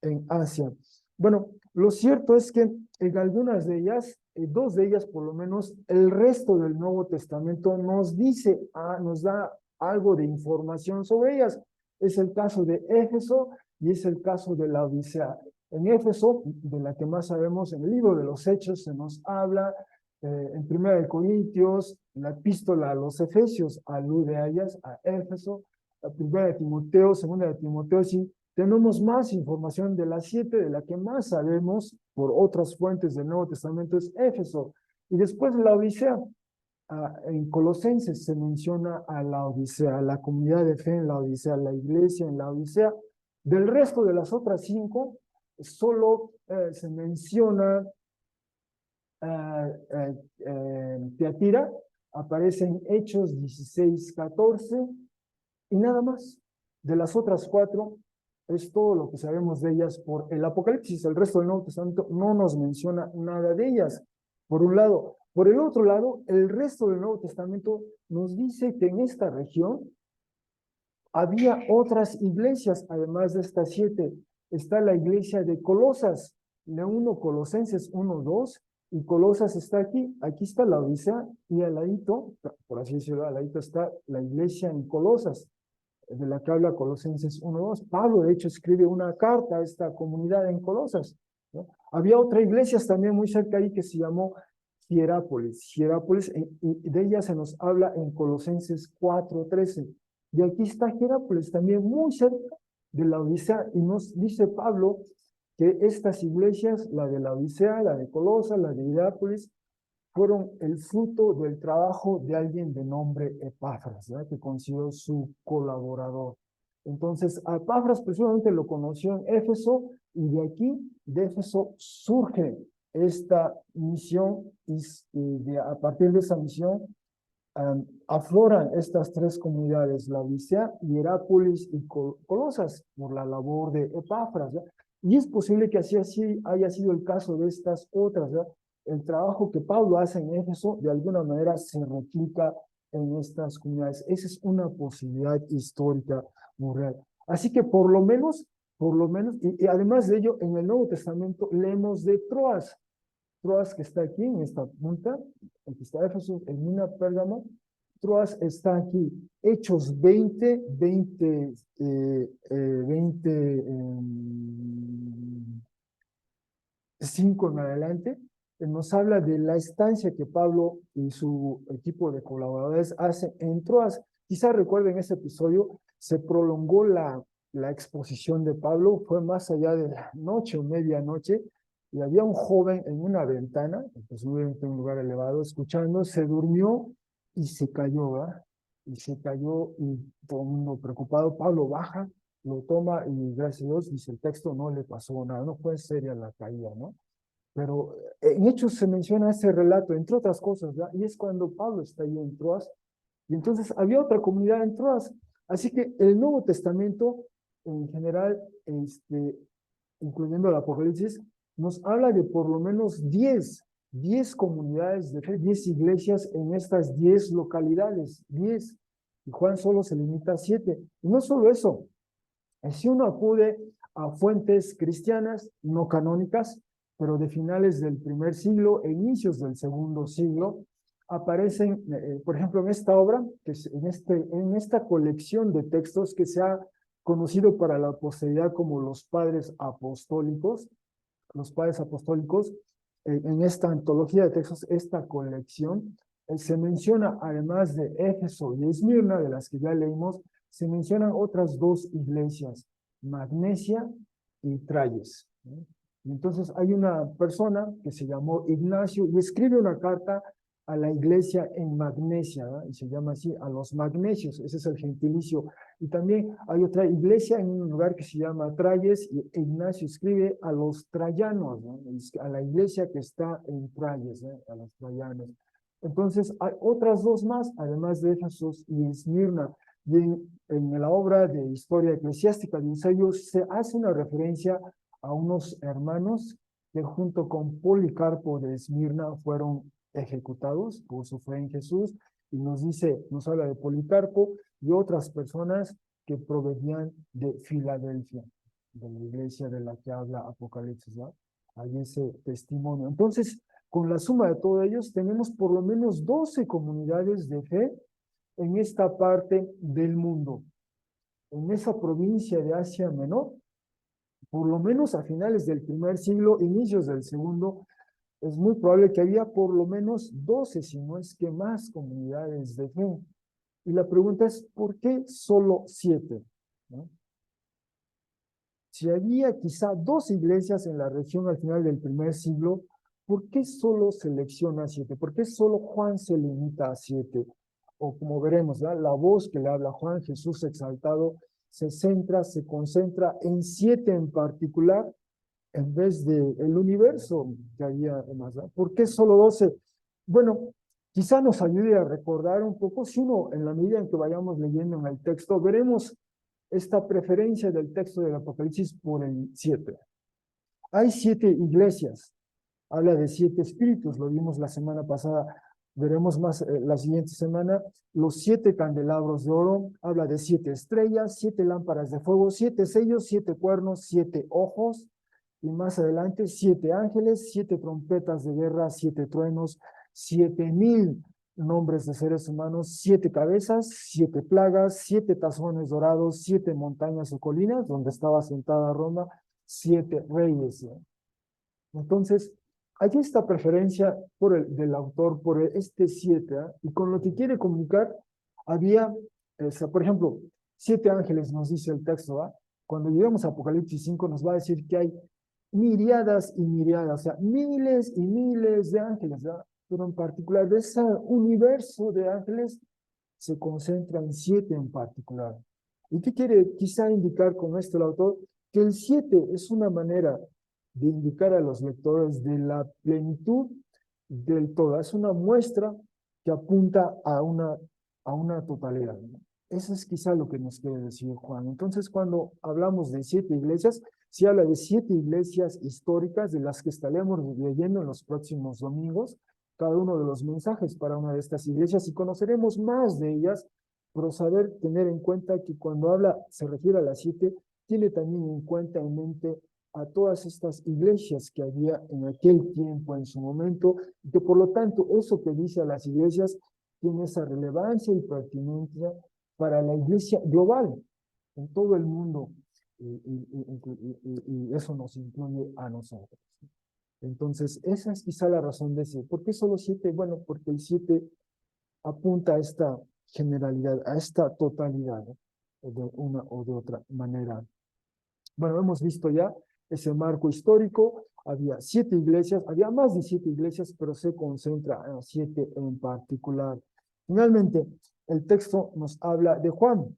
En Asia. Bueno, lo cierto es que en algunas de ellas, 2 de ellas por lo menos, el resto del Nuevo Testamento nos dice, nos da algo de información sobre ellas. Es el caso de Éfeso y es el caso de la Odisea. En Éfeso, de la que más sabemos, en el libro de los Hechos se nos habla, en 1 Corintios, la epístola a los Efesios alude a ellas, a Éfeso, a 1 Timoteo, 2 Timoteo, sí, tenemos más información de las 7, de la que más sabemos por otras fuentes del Nuevo Testamento es Éfeso. Y después la Odisea. En Colosenses se menciona a la Odisea, la comunidad de fe en la Odisea, la iglesia en la Odisea. Del resto de las otras 5, solo se menciona Tiatira, aparece en Hechos 16:14 y nada más. De las otras 4 es todo lo que sabemos de ellas por el Apocalipsis. El resto del Nuevo Testamento no nos menciona nada de ellas, por un lado. Por el otro lado, el resto del Nuevo Testamento nos dice que en esta región había otras iglesias, además de estas 7. Está la iglesia de Colosas, Colosenses 1:2, y Colosas está aquí. Aquí está la Odisea, y al ladito, por así decirlo, al ladito está la iglesia en Colosas, de la que habla Colosenses 1:2. Pablo, de hecho, escribe una carta a esta comunidad en Colosas, ¿no? Había otra iglesia también muy cerca ahí que se llamó Hierápolis, y de ella se nos habla en Colosenses 4:13. Y aquí está Hierápolis también muy cerca de la Odisea, y nos dice Pablo que estas iglesias, la de la Odisea, la de Colosas, la de Hierápolis, fueron el fruto del trabajo de alguien de nombre Epafras, ¿verdad? Que consideró su colaborador. Entonces, a Epafras precisamente lo conoció en Éfeso, y de aquí, de Éfeso, surge esta misión, y a partir de esa misión afloran estas 3 comunidades, la Odisea, Hierápolis y Colosas, por la labor de Epafras, ¿verdad? Y es posible que así haya sido el caso de estas otras, ¿verdad? El trabajo que Pablo hace en Éfeso, de alguna manera, se replica en estas comunidades. Esa es una posibilidad histórica muy real. Así que por lo menos, y además de ello, en el Nuevo Testamento leemos de Troas. Troas, que está aquí en esta punta, aquí está Éfeso, Esmirna, Pérgamo. Troas está aquí. Hechos 20, 5 en adelante, nos habla de la estancia que Pablo y su equipo de colaboradores hacen en Troas. Quizá recuerden ese episodio, se prolongó la exposición de Pablo, fue más allá de la noche o medianoche, y había un joven en una ventana, presumiblemente en un lugar elevado, escuchando, se durmió y se cayó, ¿verdad? Y se cayó, y todo el mundo preocupado. Pablo baja, lo toma, y gracias a Dios, dice el texto, no le pasó nada, no fue seria la caída, ¿no? Pero en Hechos se menciona ese relato, entre otras cosas, ¿verdad? Y es cuando Pablo está ahí en Troas, y entonces había otra comunidad en Troas. Así que el Nuevo Testamento, en general, incluyendo el Apocalipsis, nos habla de por lo menos 10 comunidades de fe, 10 iglesias en estas 10 localidades, 10. Y Juan solo se limita a 7. Y no solo eso, si uno acude a fuentes cristianas no canónicas, pero de finales del primer siglo e inicios del segundo siglo, aparecen, por ejemplo, en esta obra, que es en esta colección de textos que se ha conocido para la posteridad como los padres apostólicos, en esta antología de textos, esta colección, se menciona, además de Éfeso y Esmirna, de las que ya leímos, se mencionan otras dos iglesias, Magnesia y Tralles, ¿no? Y entonces hay una persona que se llamó Ignacio y escribe una carta a la iglesia en Magnesia, ¿no? Y se llama así, a los magnesios, ese es el gentilicio. Y también hay otra iglesia en un lugar que se llama Tralles, y Ignacio escribe a los trayanos, ¿no? A la iglesia que está en Tralles, ¿no? A los trayanos. Entonces hay otras dos más, además de Éfeso y Esmirna. Y en la obra de Historia Eclesiástica de Eusebio se hace una referencia a unos hermanos que junto con Policarpo de Esmirna fueron ejecutados por su fe en Jesús, y nos habla de Policarpo y otras personas que provenían de Filadelfia, de la iglesia de la que habla Apocalipsis, ¿no? Hay ese testimonio. Entonces, con la suma de todos ellos, tenemos por lo menos 12 comunidades de fe en esta parte del mundo. En esa provincia de Asia Menor, por lo menos a finales del primer siglo, inicios del segundo, es muy probable que había por lo menos 12, si no es que más, comunidades de fe. Y la pregunta es, ¿por qué solo 7? ¿No? Si había quizá 2 iglesias en la región al final del primer siglo, ¿por qué solo selecciona 7? ¿Por qué solo Juan se limita a 7? O como veremos, ¿verdad? La voz que le habla Juan, Jesús exaltado, se concentra en 7 en particular, en vez del universo que había más, ¿verdad? ¿Por qué solo 12? Bueno, quizá nos ayude a recordar un poco, si uno, en la medida en que vayamos leyendo en el texto, veremos esta preferencia del texto del Apocalipsis por el 7. Hay 7 iglesias, habla de 7 espíritus, lo vimos la semana pasada, veremos más la siguiente semana, los 7 candelabros de oro, habla de 7 estrellas, 7 lámparas de fuego, 7 sellos, 7 cuernos, 7 ojos, y más adelante 7 ángeles, 7 trompetas de guerra, 7 truenos, 7,000 nombres de seres humanos, 7 cabezas, 7 plagas, 7 tazones dorados, 7 montañas o colinas, donde estaba sentada Roma, 7 reyes, ¿no? Entonces, hay esta preferencia del autor por este 7, ¿eh? Y con lo que quiere comunicar, había, por ejemplo, 7 ángeles, nos dice el texto, ¿eh? Cuando lleguemos a Apocalipsis 5 nos va a decir que hay miriadas y miriadas, o sea, miles y miles de ángeles, ¿verdad? Pero en particular de ese universo de ángeles se concentra en 7 en particular. ¿Y qué quiere quizá indicar con esto el autor? Que el 7 es una manera de indicar a los lectores de la plenitud del todo. Es una muestra que apunta a una totalidad, ¿no? Eso es quizá lo que nos quiere decir Juan. Entonces, cuando hablamos de 7 iglesias, se habla de 7 iglesias históricas de las que estaremos leyendo en los próximos domingos, cada uno de los mensajes para una de estas iglesias, y conoceremos más de ellas, pero saber tener en cuenta que cuando se refiere a las 7, tiene también en cuenta, en mente, a todas estas iglesias que había en aquel tiempo, en su momento, y que por lo tanto eso que dice a las iglesias tiene esa relevancia y pertinencia para la iglesia global, en todo el mundo, y eso nos incluye a nosotros. Entonces, esa es quizá la razón de ese. ¿Por qué solo 7? Bueno, porque el 7 apunta a esta generalidad, a esta totalidad, ¿no? De una o de otra manera. Bueno, hemos visto ya ese marco histórico. Había 7 iglesias, había más de 7 iglesias, pero se concentra en 7 en particular. Finalmente, el texto nos habla de Juan.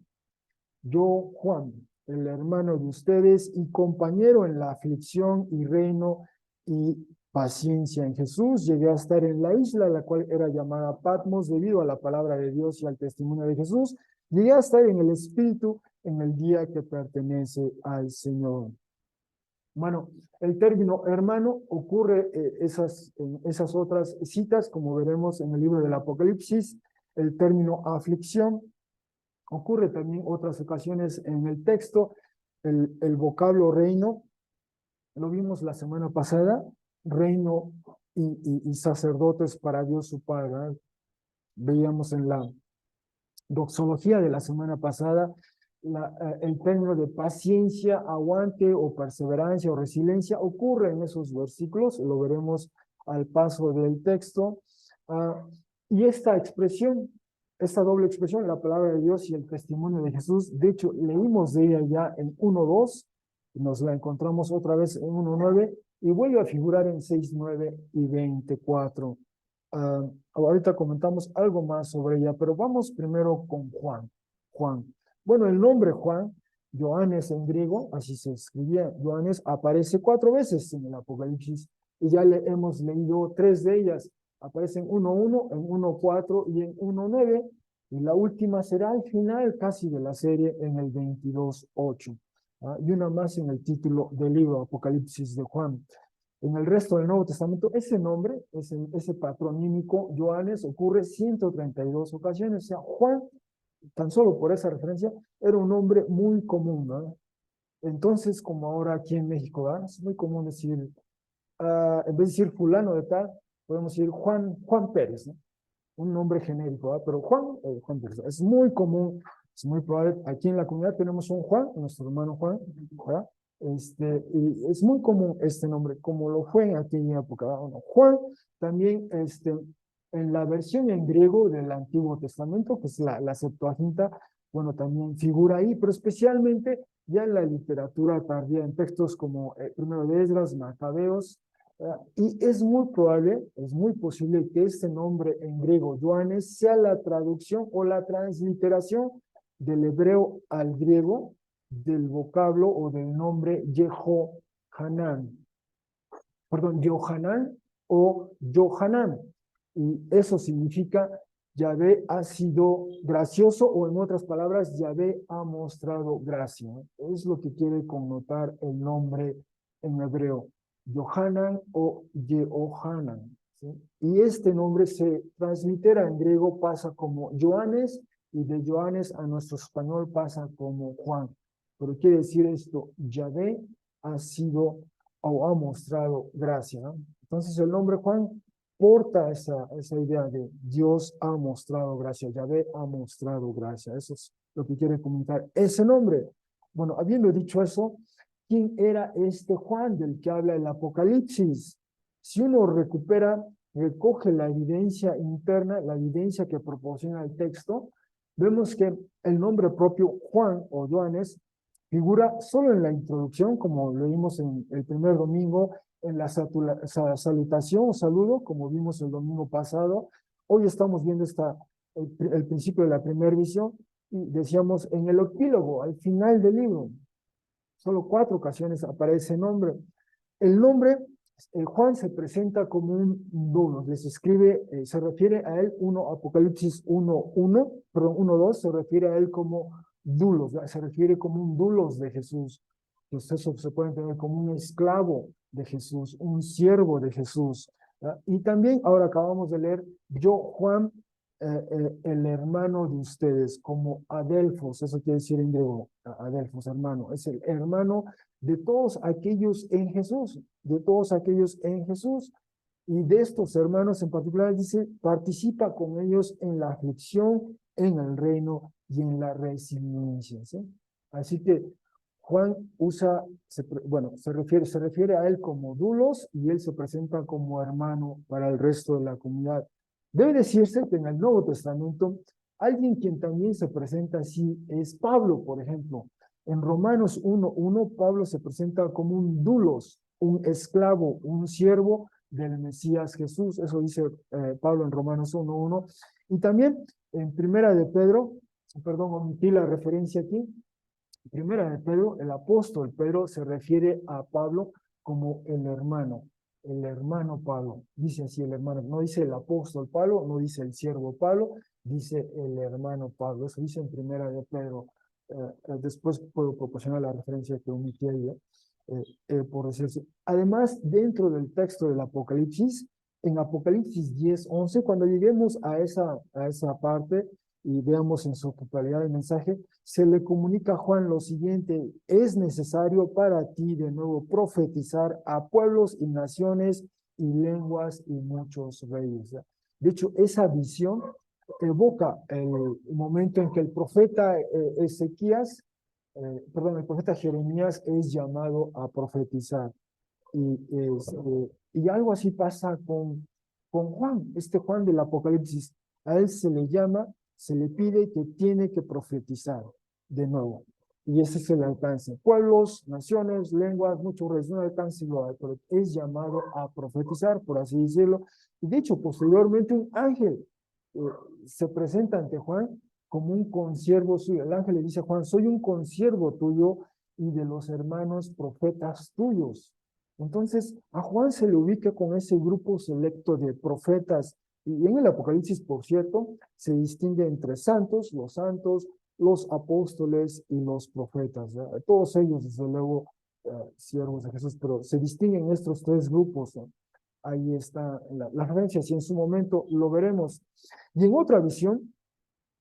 Yo, Juan, el hermano de ustedes y compañero en la aflicción y reino y paciencia en Jesús, llegué a estar en la isla, la cual era llamada Patmos, debido a la palabra de Dios y al testimonio de Jesús. Llegué a estar en el Espíritu en el día que pertenece al Señor. Bueno, el término hermano ocurre en esas otras citas, como veremos en el libro del Apocalipsis. El término aflicción ocurre también otras ocasiones en el texto. El vocablo reino, lo vimos la semana pasada, reino y sacerdotes para Dios su Padre, ¿verdad? Veíamos en la doxología de la semana pasada el término de paciencia, aguante o perseverancia o resiliencia ocurre en esos versículos, lo veremos al paso del texto. Y esta expresión, esta doble expresión, la palabra de Dios y el testimonio de Jesús, de hecho, leímos de ella ya en 1:2, nos la encontramos otra vez en 1:9 y vuelve a figurar en 6:9 y 24. Ahorita comentamos algo más sobre ella, pero vamos primero con Juan. Juan. Bueno, el nombre Juan, Johannes en griego, así se escribía, Johannes, aparece 4 veces en el Apocalipsis y ya le hemos leído 3 de ellas. Aparecen 1:1, en 1:4 y en 1:9, y la última será al final casi de la serie en el 22:8. Y una más en el título del libro Apocalipsis de Juan. En el resto del Nuevo Testamento, ese nombre, ese patronímico, Johannes, ocurre 132 ocasiones. O sea, Juan, tan solo por esa referencia, era un nombre muy común, ¿no? Entonces, como ahora aquí en México, ¿verdad? Es muy común decir, en vez de decir fulano de tal, podemos decir Juan Pérez, ¿no? Un nombre genérico, ¿verdad? Pero Juan Pérez, es muy común, es muy probable. Aquí en la comunidad tenemos un Juan, nuestro hermano Juan, ¿verdad? Y es muy común este nombre, como lo fue en aquella época. Bueno, Juan también, en la versión en griego del Antiguo Testamento, que es la Septuaginta, bueno, también figura ahí, pero especialmente ya en la literatura tardía, en textos como Primero de Esdras, Macabeos, y es muy posible que este nombre en griego, Johannes, sea la traducción o la transliteración del hebreo al griego del vocablo o del nombre Jehohanan, perdón, Yohanan o Johanan. Y eso significa Yahvé ha sido gracioso, o en otras palabras, Yahvé ha mostrado gracia. Es lo que quiere connotar el nombre en hebreo, Yohanan o Yehohanan. ¿Sí? Y este nombre se translitera en griego, pasa como Johannes, y de Johannes a nuestro español pasa como Juan. Pero quiere decir esto, Yahvé ha sido o ha mostrado gracia, ¿no? Entonces el nombre Juan porta esa idea de Dios ha mostrado gracia, Yahvé ha mostrado gracia. Eso es lo que quiere comentar ese nombre. Bueno, habiendo dicho eso, ¿quién era este Juan del que habla el Apocalipsis? Si uno recoge la evidencia interna, la evidencia que proporciona el texto, vemos que el nombre propio Juan o Johannes figura solo en la introducción, como lo vimos en el primer domingo, en la salutación o saludo, como vimos el domingo pasado. Hoy estamos viendo el principio de la primera visión, y decíamos en el epílogo, al final del libro, solo 4 ocasiones aparece el nombre. El nombre, Juan se presenta como un dulos, les escribe, se refiere a él, Apocalipsis 1:1, perdón, 1:2, se refiere a él como dulos, se refiere como un dulos de Jesús. Pues eso se puede entender como un esclavo de Jesús, un siervo de Jesús. Y también, ahora acabamos de leer, yo, Juan, el hermano de ustedes, como Adelfos, eso quiere decir en griego, Adelfos, hermano, es el hermano de todos aquellos en Jesús, de todos aquellos en Jesús. Y de estos hermanos en particular dice, participa con ellos en la aflicción, en el reino y en la resiliencia. ¿Sí? Así que Juan se refiere a él como dulos, y él se presenta como hermano para el resto de la comunidad. Debe decirse que en el Nuevo Testamento, alguien quien también se presenta así es Pablo, por ejemplo. En Romanos 1:1, Pablo se presenta como un dulos, un esclavo, un siervo del Mesías Jesús. Eso dice Pablo en Romanos 1:1. Y también en Primera de Pedro, perdón, omití la referencia aquí. Primera de Pedro, el apóstol Pedro se refiere a Pablo como el hermano Pablo. Dice así el hermano, no dice el apóstol Pablo, no dice el siervo Pablo, dice el hermano Pablo. Eso dice en Primera de Pedro. Después puedo proporcionar la referencia que omití ahí, por decirse. Además, dentro del texto del Apocalipsis, en Apocalipsis 10:11, cuando lleguemos a esa parte y veamos en su totalidad el mensaje, se le comunica a Juan lo siguiente: es necesario para ti de nuevo profetizar a pueblos y naciones y lenguas y muchos reyes. De hecho, esa visión evoca el momento en que el profeta el profeta Jeremías es llamado a profetizar. Y algo así pasa con Juan, este Juan del Apocalipsis. A él se le llama, se le pide que tiene que profetizar de nuevo. Y ese es el alcance. Pueblos, naciones, lenguas, muchos reyes, no alcance global, pero es llamado a profetizar, por así decirlo. Y de hecho, posteriormente un ángel eh, se presenta ante Juan como un consiervo suyo. El ángel le dice a Juan, soy un consiervo tuyo y de los hermanos profetas tuyos. Entonces, a Juan se le ubica con ese grupo selecto de profetas. Y en el Apocalipsis, por cierto, se distingue entre santos, los apóstoles y los profetas. ¿Ya? Todos ellos, desde luego, siervos de Jesús, pero se distinguen estos tres grupos. ¿No? Ahí está la referencia, y en su momento lo veremos. Y en otra visión,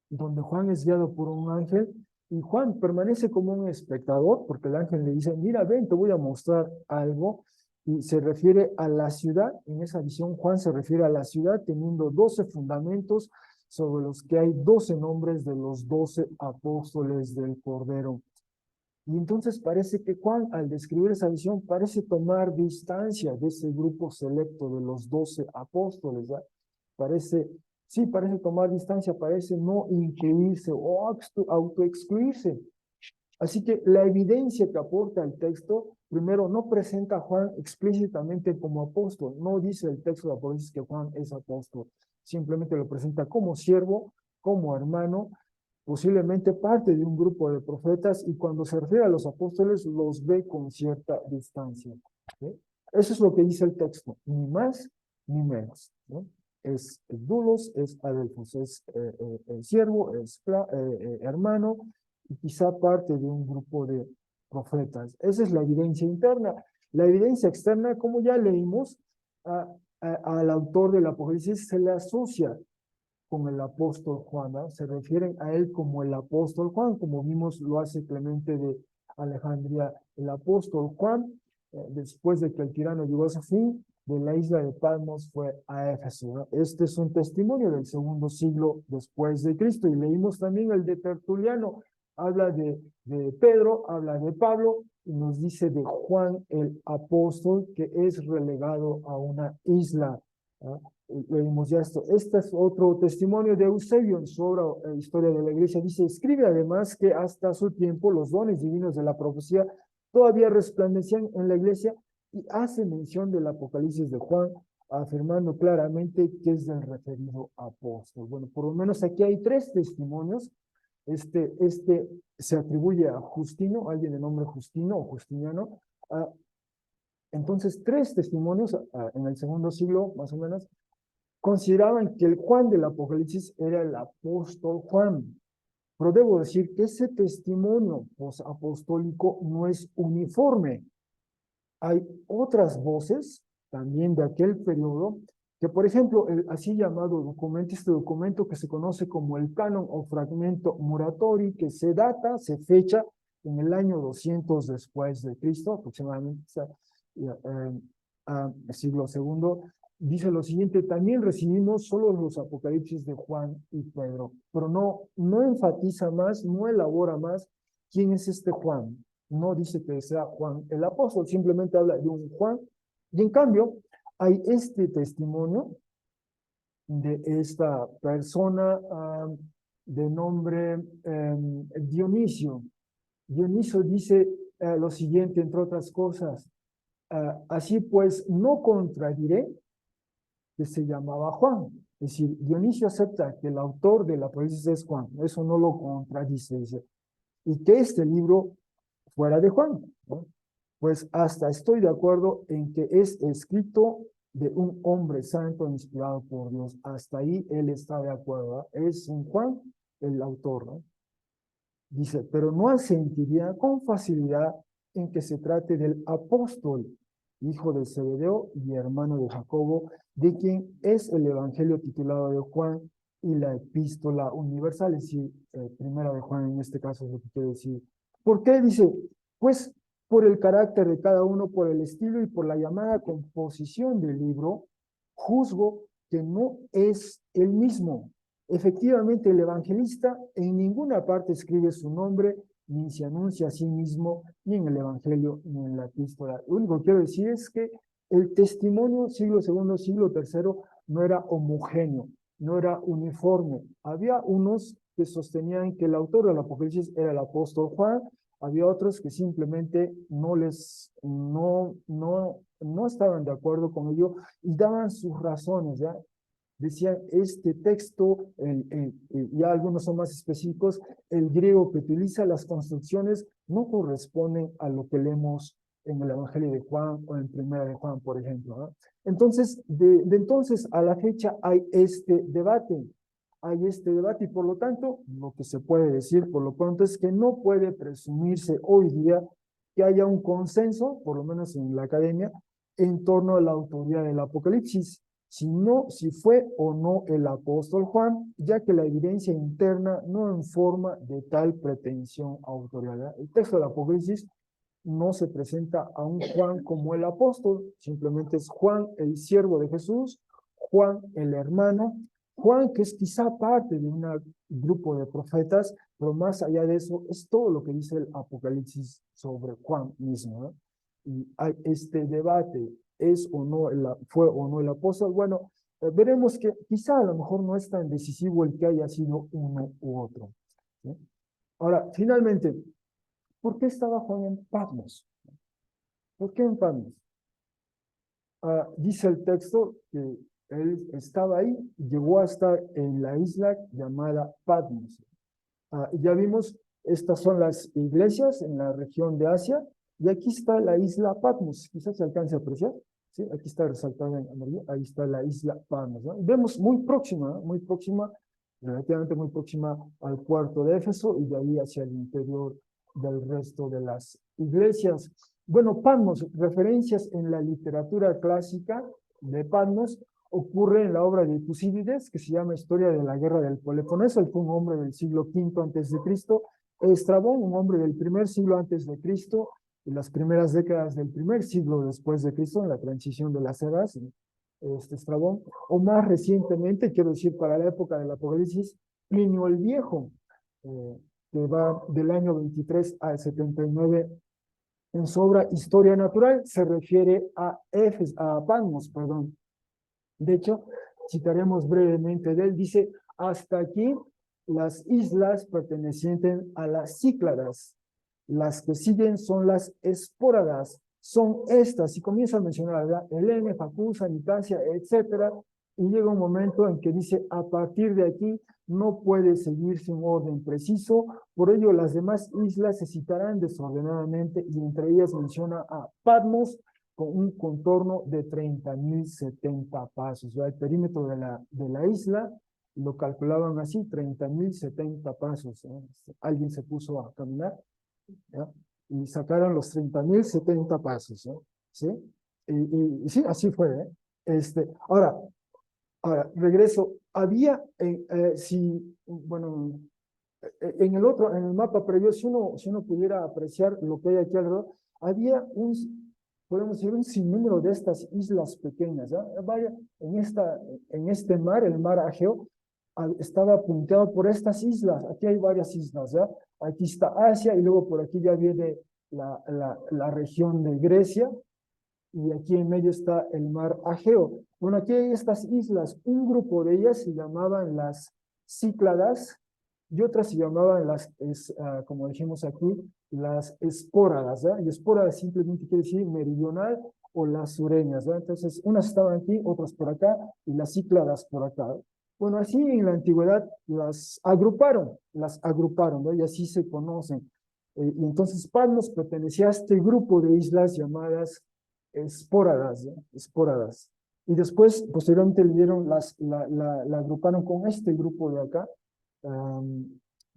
donde Juan es guiado por un ángel, y Juan permanece como un espectador, porque el ángel le dice, mira, ven, te voy a mostrar algo, y se refiere a la ciudad. En esa visión Juan se refiere a la ciudad teniendo 12 fundamentos sobre los que hay 12 nombres de los 12 apóstoles del Cordero. Y entonces parece que Juan, al describir esa visión, parece tomar distancia de ese grupo selecto de los 12 apóstoles. ¿Ya? Parece, sí, parece tomar distancia, parece no incluirse o autoexcluirse. Así que la evidencia que aporta el texto, primero, no presenta a Juan explícitamente como apóstol. No dice el texto de Apocalipsis que Juan es apóstol. Simplemente lo presenta como siervo, como hermano, posiblemente parte de un grupo de profetas, y cuando se refiere a los apóstoles, los ve con cierta distancia. ¿Sí? Eso es lo que dice el texto, ni más ni menos. ¿No? Es dulos, es adelfos, es siervo, es hermano, y quizá parte de un grupo de profetas. Esa es la evidencia interna. La evidencia externa, como ya leímos, al autor del Apocalipsis se le asocia con el apóstol Juan, ¿no? Se refieren a él como el apóstol Juan, como vimos lo hace Clemente de Alejandría. El apóstol Juan, después de que el tirano llegó a su fin, de la isla de Patmos fue a Éfeso. ¿No? Este es un testimonio del segundo siglo después de Cristo. Y leímos también el de Tertuliano, habla de Pedro, habla de Pablo, y nos dice de Juan el apóstol, que es relegado a una isla. ¿No? Leímos ya esto. Este es otro testimonio de Eusebio en su obra Historia de la Iglesia. Dice, escribe además que hasta su tiempo los dones divinos de la profecía todavía resplandecían en la Iglesia, y hace mención del Apocalipsis de Juan, afirmando claramente que es del referido apóstol. Bueno, por lo menos aquí hay tres testimonios. Este se atribuye a Justino, alguien de nombre Justino o Justiniano. Entonces, tres testimonios en el segundo siglo, más o menos, consideraban que el Juan del Apocalipsis era el apóstol Juan. Pero debo decir que ese testimonio apostólico no es uniforme. Hay otras voces también de aquel periodo que, por ejemplo, el así llamado documento, este documento que se conoce como el canon o fragmento Muratori, que se data, se fecha en el año 200 después de Cristo, aproximadamente siglo segundo, dice lo siguiente: también recibimos solo los apocalipsis de Juan y Pedro, pero no enfatiza más, no elabora más quién es este Juan. No dice que sea Juan el apóstol, simplemente habla de un Juan. Y en cambio, hay este testimonio de esta persona de nombre Dionisio. Dionisio dice lo siguiente, entre otras cosas: así pues, no contradiré que se llamaba Juan. Es decir, Dionisio acepta que el autor de la Apocalipsis es Juan, eso no lo contradice, dice, y que este libro fuera de Juan, ¿no? Pues hasta estoy de acuerdo en que es escrito de un hombre santo inspirado por Dios. Hasta ahí él está de acuerdo, ¿no? Es un Juan el autor, ¿no? Dice, pero no asentiría con facilidad en que se trate del apóstol, hijo de Zebedeo y hermano de Jacobo, de quien es el evangelio titulado de Juan y la epístola universal, es decir, primera de Juan en este caso es lo que quiere decir. ¿Por qué? Dice, pues por el carácter de cada uno, por el estilo y por la llamada composición del libro, juzgo que no es el mismo. Efectivamente, el evangelista en ninguna parte escribe su nombre, ni se anuncia a sí mismo, ni en el Evangelio, ni en la epístola. Lo único que quiero decir es que el testimonio siglo segundo, siglo tercero no era homogéneo, no era uniforme. Había unos que sostenían que el autor del Apocalipsis era el apóstol Juan, había otros que simplemente no estaban de acuerdo con ello y daban sus razones, ¿ya? Decían, este texto, ya algunos son más específicos, el griego que utiliza las construcciones no corresponde a lo que leemos en el Evangelio de Juan o en Primera de Juan, por ejemplo, ¿no? Entonces, de entonces a la fecha hay este debate, y por lo tanto, lo que se puede decir por lo pronto es que no puede presumirse hoy día que haya un consenso, por lo menos en la academia, en torno a la autoría del Apocalipsis, si fue o no el apóstol Juan, ya que la evidencia interna no informa de tal pretensión autorial. El texto del Apocalipsis no se presenta a un Juan como el apóstol, simplemente es Juan el siervo de Jesús, Juan el hermano, Juan que es quizá parte de un grupo de profetas, pero más allá de eso es todo lo que dice el Apocalipsis sobre Juan mismo, ¿no? Y hay este debate, fue o no el apóstol. Bueno, veremos que quizá a lo mejor no es tan decisivo el que haya sido uno u otro, ¿sí? Ahora, finalmente, ¿por qué estaba Juan en Patmos? ¿Por qué en Patmos? Dice el texto que él estaba ahí, llegó a estar en la isla llamada Patmos. Ya vimos, estas son las iglesias en la región de Asia, y aquí está la isla Patmos, quizás se alcance a apreciar, ¿sí? Aquí está resaltada en amarillo, ahí está la isla Patmos, ¿no? Vemos muy próxima, relativamente muy próxima al puerto de Éfeso, y de ahí hacia el interior del resto de las iglesias. Bueno, Patmos, referencias en la literatura clásica de Patmos, ocurre en la obra de Tucídides, que se llama Historia de la Guerra del Peloponeso. Él fue un hombre del siglo V antes de Cristo. Estrabón, un hombre del primer siglo antes de Cristo, y las primeras décadas del primer siglo después de Cristo, en la transición de las eras, Estrabón, o más recientemente, quiero decir, para la época del Apocalipsis, Plinio el Viejo, que va del año 23 al 79 en su obra Historia Natural, se refiere a Patmos, perdón. De hecho, citaremos brevemente de él, dice, hasta aquí las islas pertenecientes a las Cícladas, las que siguen son las Espóradas, son estas, y comienza a mencionar, ¿verdad? Helene, Facusa, Nicasia, etcétera, y llega un momento en que dice, a partir de aquí no puede seguirse un orden preciso, por ello las demás islas se citarán desordenadamente, y entre ellas menciona a Patmos, con un contorno de 30.070 pasos. ¿Ya? El perímetro de la isla lo calculaban así, 30.070 pasos. ¿Eh? Alguien se puso a caminar, ¿ya? Y sacaron los 30.070 pasos. ¿Eh? ¿Sí? Y sí, así fue. ¿Eh? Ahora, regreso. Había, bueno, en el mapa previo, si uno pudiera apreciar lo que hay aquí alrededor, había podemos decir, un sinnúmero de estas islas pequeñas, ¿ya? En este mar, el mar Ageo, estaba punteado por estas islas. Aquí hay varias islas, ¿ya? Aquí está Asia, y luego por aquí ya viene la región de Grecia, y aquí en medio está el mar Ageo. Bueno, aquí hay estas islas, un grupo de ellas se llamaban las Cícladas, y otras se llamaban como dijimos aquí, las Espóradas, ¿eh? Y Espóradas simplemente quiere decir meridional o las sureñas, ¿eh? Entonces, unas estaban aquí, otras por acá, y las Cícladas por acá. Bueno, así en la antigüedad las agruparon, ¿no? Y así se conocen. Y entonces Patmos pertenecía a este grupo de islas llamadas Espóradas, ¿eh? Espóradas. Y después, posteriormente, la agruparon con este grupo de acá,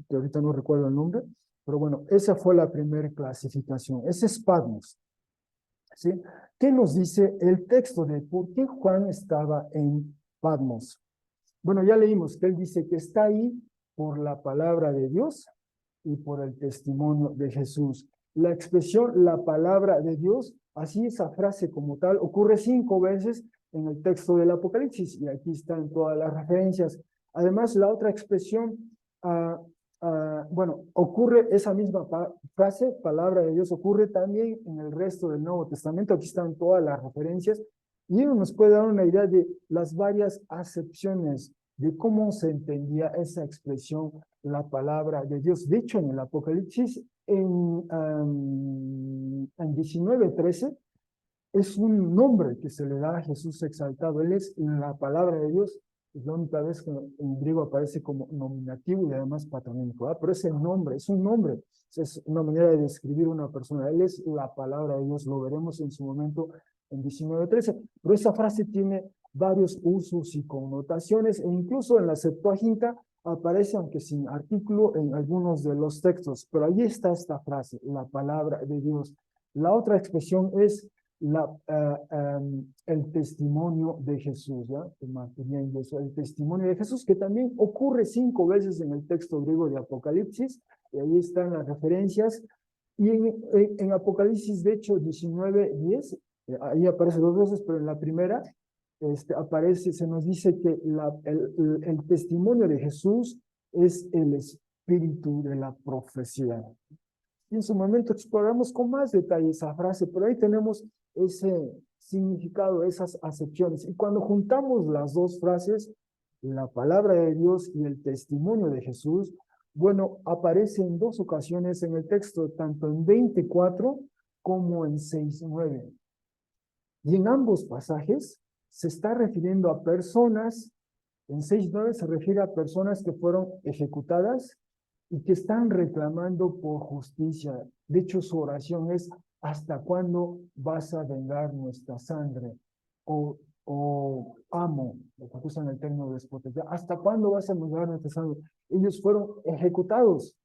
que ahorita no recuerdo el nombre, pero bueno, esa fue la primera clasificación. Ese es Patmos, ¿sí? ¿Qué nos dice el texto de por qué Juan estaba en Patmos? Bueno, ya leímos que él dice que está ahí por la palabra de Dios y por el testimonio de Jesús. La expresión la palabra de Dios, así esa frase como tal, ocurre 5 veces en el texto del Apocalipsis, y aquí están todas las referencias. Además, la otra expresión, bueno, ocurre esa misma frase, palabra de Dios, ocurre también en el resto del Nuevo Testamento. Aquí están todas las referencias y uno nos puede dar una idea de las varias acepciones de cómo se entendía esa expresión, la palabra de Dios. De hecho, en el Apocalipsis, en 19:13, es un nombre que se le da a Jesús exaltado. Él es la palabra de Dios. Es la única vez que en griego aparece como nominativo y además patronímico, ¿verdad? Pero es el nombre, es un nombre. Es una manera de describir una persona. Él es la palabra de Dios. Lo veremos en su momento en 19:13. Pero esa frase tiene varios usos y connotaciones e incluso en la Septuaginta aparece, aunque sin artículo, en algunos de los textos. Pero ahí está esta frase, la palabra de Dios. La otra expresión es el testimonio de Jesús, ¿ya? El testimonio de Jesús, que también ocurre 5 veces en el texto griego de Apocalipsis, y ahí están las referencias, y en Apocalipsis, de hecho, 19:10, ahí aparece 2 veces, pero en la primera aparece, se nos dice que el testimonio de Jesús es el espíritu de la profecía. Y en su momento exploramos con más detalle esa frase, pero ahí tenemos ese significado, esas acepciones. Y cuando juntamos las dos frases, la palabra de Dios y el testimonio de Jesús, bueno, aparece en 2 ocasiones en el texto, tanto en 24 como en 6:9. Y en ambos pasajes se está refiriendo a personas, en 6:9 se refiere a personas que fueron ejecutadas y que están reclamando por justicia. De hecho, su oración es: ¿hasta cuándo vas a vengar nuestra sangre? O amo, lo que usan el término déspota, ¿hasta cuándo vas a vengar nuestra sangre? Ellos fueron ejecutados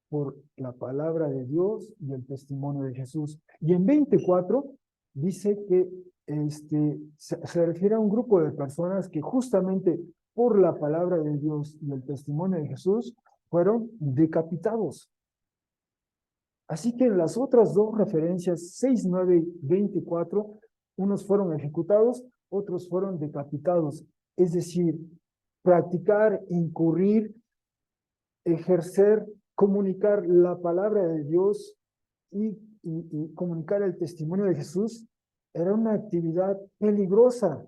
por la palabra de Dios y el testimonio de Jesús. Y en 24 dice que se refiere a un grupo de personas que justamente por la palabra de Dios y el testimonio de Jesús fueron decapitados. Así que en las otras 2 referencias, 6, 9 y 24, unos fueron ejecutados, otros fueron decapitados. Es decir, practicar, incurrir, ejercer, comunicar la palabra de Dios y comunicar el testimonio de Jesús era una actividad peligrosa,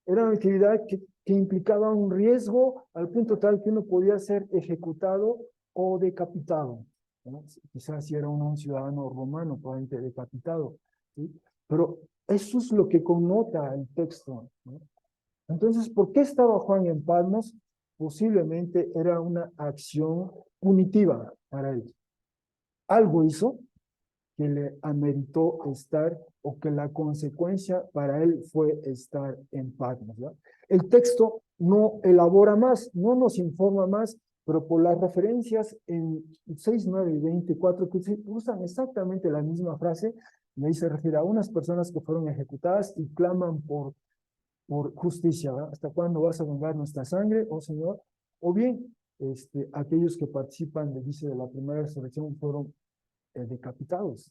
era una actividad que implicaba un riesgo al punto tal que uno podía ser ejecutado o decapitado, ¿no? Quizás si era un ciudadano romano, probablemente decapitado, ¿sí? Pero eso es lo que connota el texto, ¿no? Entonces, ¿por qué estaba Juan en Patmos? Posiblemente era una acción punitiva para él. Algo hizo que le ameritó estar, o que la consecuencia para él fue estar en Patmos, ¿no? El texto no elabora más, no nos informa más, pero por las referencias en 6, 9 y 24 que usan exactamente la misma frase, y ahí se refiere a unas personas que fueron ejecutadas y claman por justicia, ¿verdad? ¿Hasta cuándo vas a vengar nuestra sangre, oh Señor? O bien, aquellos que participan, dice, de la primera resurrección fueron decapitados.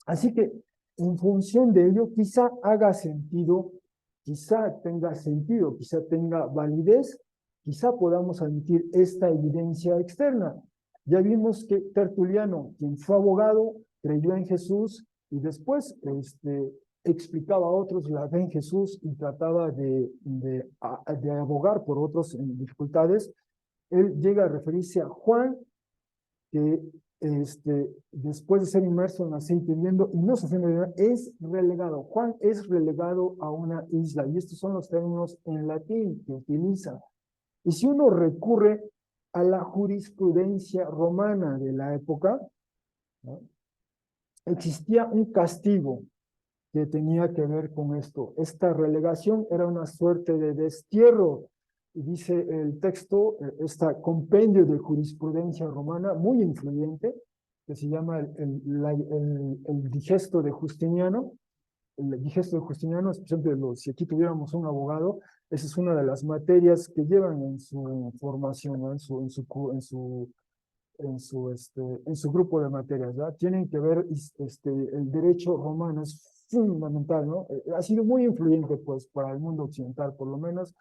Así que, en función de ello, quizá haga sentido, quizá tenga validez, quizá podamos admitir esta evidencia externa. Ya vimos que Tertuliano, quien fue abogado, creyó en Jesús y después explicaba a otros la fe en Jesús y trataba de abogar por otros en dificultades. Él llega a referirse a Juan, que después de ser inmerso en aceite hirviendo y no sufriendo, es relegado. Juan es relegado a una isla, y estos son los términos en latín que utiliza. Y si uno recurre a la jurisprudencia romana de la época, ¿no?, existía un castigo que tenía que ver con esto. Esta relegación era una suerte de destierro. Y dice el texto, este compendio de jurisprudencia romana muy influyente, que se llama el Digesto de Justiniano. El Digesto de Justiniano, especialmente si aquí tuviéramos un abogado, esa es una de las materias que llevan en su formación, ¿no?, en su grupo de materias, ¿verdad? Tienen que ver, el derecho romano es fundamental, ¿no? Ha sido muy influyente, pues, para el mundo occidental, por lo menos,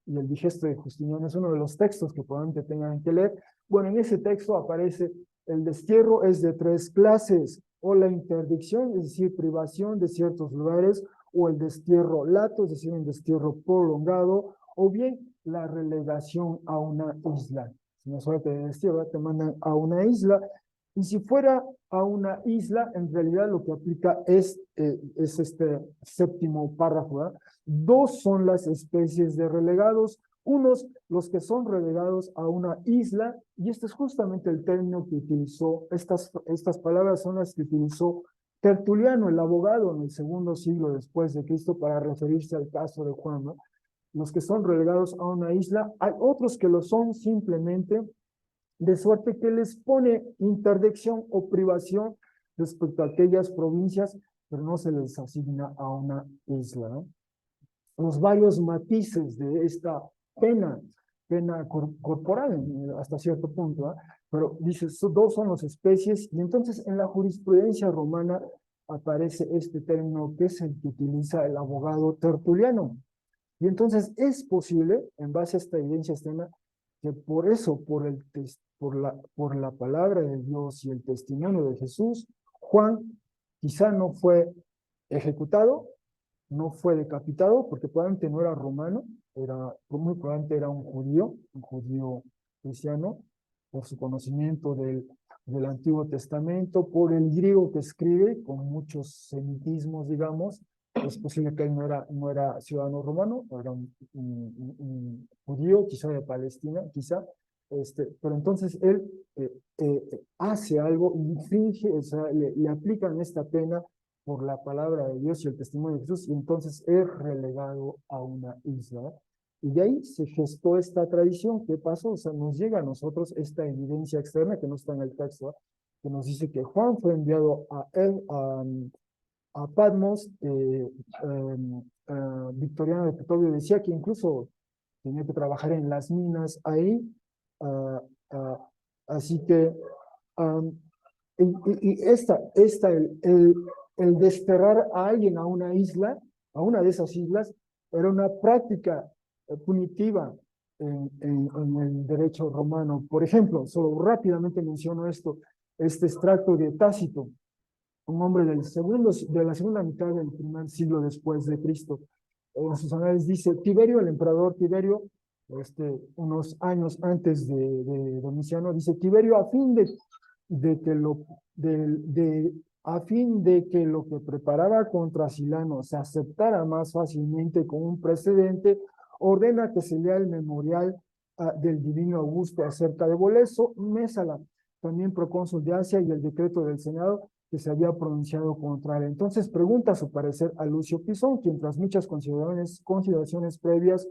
y el Digesto de Justiniano es uno de los textos que probablemente tengan que leer. Bueno, en ese texto aparece el destierro es de tres clases, o la interdicción, es decir, privación de ciertos lugares, o el destierro lato, es decir, un destierro prolongado, o bien la relegación a una isla. Si no suerte de destierro, te mandan a una isla, y si fuera a una isla, en realidad lo que aplica es este séptimo párrafo, ¿verdad? Dos son las especies de relegados, unos los que son relegados a una isla, y este es justamente el término que utilizó, estas palabras son las que utilizó Tertuliano, el abogado, en el segundo siglo después de Cristo, para referirse al caso de Juan, ¿no? Los que son relegados a una isla, hay otros que lo son simplemente, de suerte que les pone interdicción o privación respecto a aquellas provincias, pero no se les asigna a una isla, ¿no? Los varios matices de esta pena, corporal hasta cierto punto, ¿eh? Pero dice, dos son las especies, y entonces en la jurisprudencia romana aparece este término que es el que utiliza el abogado Tertuliano. Y entonces es posible, en base a esta evidencia externa, que por eso, por la palabra de Dios y el testimonio de Jesús, Juan quizá no fue ejecutado, no fue decapitado, porque probablemente no era romano, muy probablemente era un judío cristiano, por su conocimiento del Antiguo Testamento, por el griego que escribe, con muchos semitismos, digamos. Es posible que él no era ciudadano romano, era un judío, quizá de Palestina, quizá, pero entonces él hace algo, infringe, o sea, le aplican esta pena por la palabra de Dios y el testimonio de Jesús, y entonces es relegado a una isla. Y de ahí se gestó esta tradición. ¿Qué pasó? O sea, nos llega a nosotros esta evidencia externa que no está en el texto, que nos dice que Juan fue enviado a Patmos. Victoriano de Pretorio decía que incluso tenía que trabajar en las minas ahí. Uh, uh, Así que um, y el desterrar a alguien a una isla, a una de esas islas, era una práctica punitiva en el derecho romano. Por ejemplo, solo rápidamente menciono esto, este extracto de Tácito, un hombre de la segunda mitad del primer siglo después de Cristo. En sus análisis dice, Tiberio, el emperador Tiberio, unos años antes de Domiciano, dice, Tiberio, a fin de que lo que preparaba contra Silano se aceptara más fácilmente con un precedente, ordena que se lea el memorial del divino Augusto acerca de Boleso, Mésala, también procónsul de Asia, y el decreto del Senado que se había pronunciado contra él. Entonces pregunta a su parecer a Lucio Pisón, quien tras muchas consideraciones previas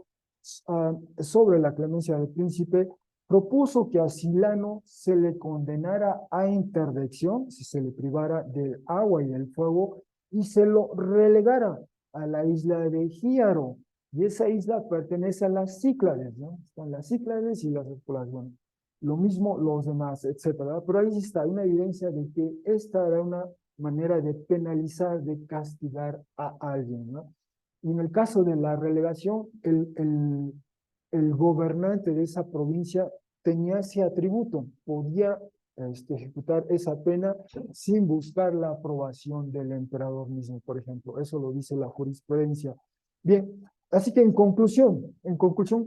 sobre la clemencia del príncipe, propuso que a Silano se le condenara a interdicción, si se le privara del agua y del fuego, y se lo relegara a la isla de Gíaro. Y esa isla pertenece a las Cíclades, ¿no? Están las Cíclades y las Espuelas, bueno, lo mismo los demás, etcétera. Pero ahí está una evidencia de que esta era una manera de penalizar, de castigar a alguien, ¿no? Y en el caso de la relegación, el gobernante de esa provincia tenía ese atributo, podía ejecutar esa pena sin buscar la aprobación del emperador mismo, por ejemplo. Eso lo dice la jurisprudencia. Bien, así que en conclusión,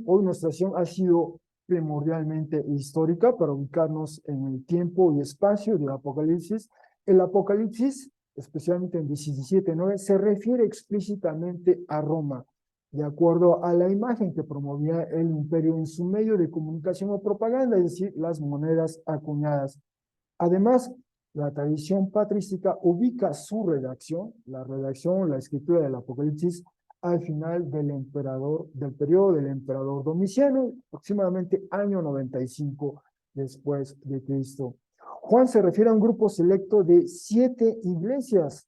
hoy nuestra sesión ha sido primordialmente histórica para ubicarnos en el tiempo y espacio del Apocalipsis. El Apocalipsis, especialmente en 17:9, se refiere explícitamente a Roma, de acuerdo a la imagen que promovía el imperio en su medio de comunicación o propaganda, es decir, las monedas acuñadas. Además, la tradición patrística ubica su redacción, la escritura del Apocalipsis, al final del periodo del emperador Domiciano, aproximadamente año 95 después de Cristo. Juan se refiere a un grupo selecto de 7 iglesias,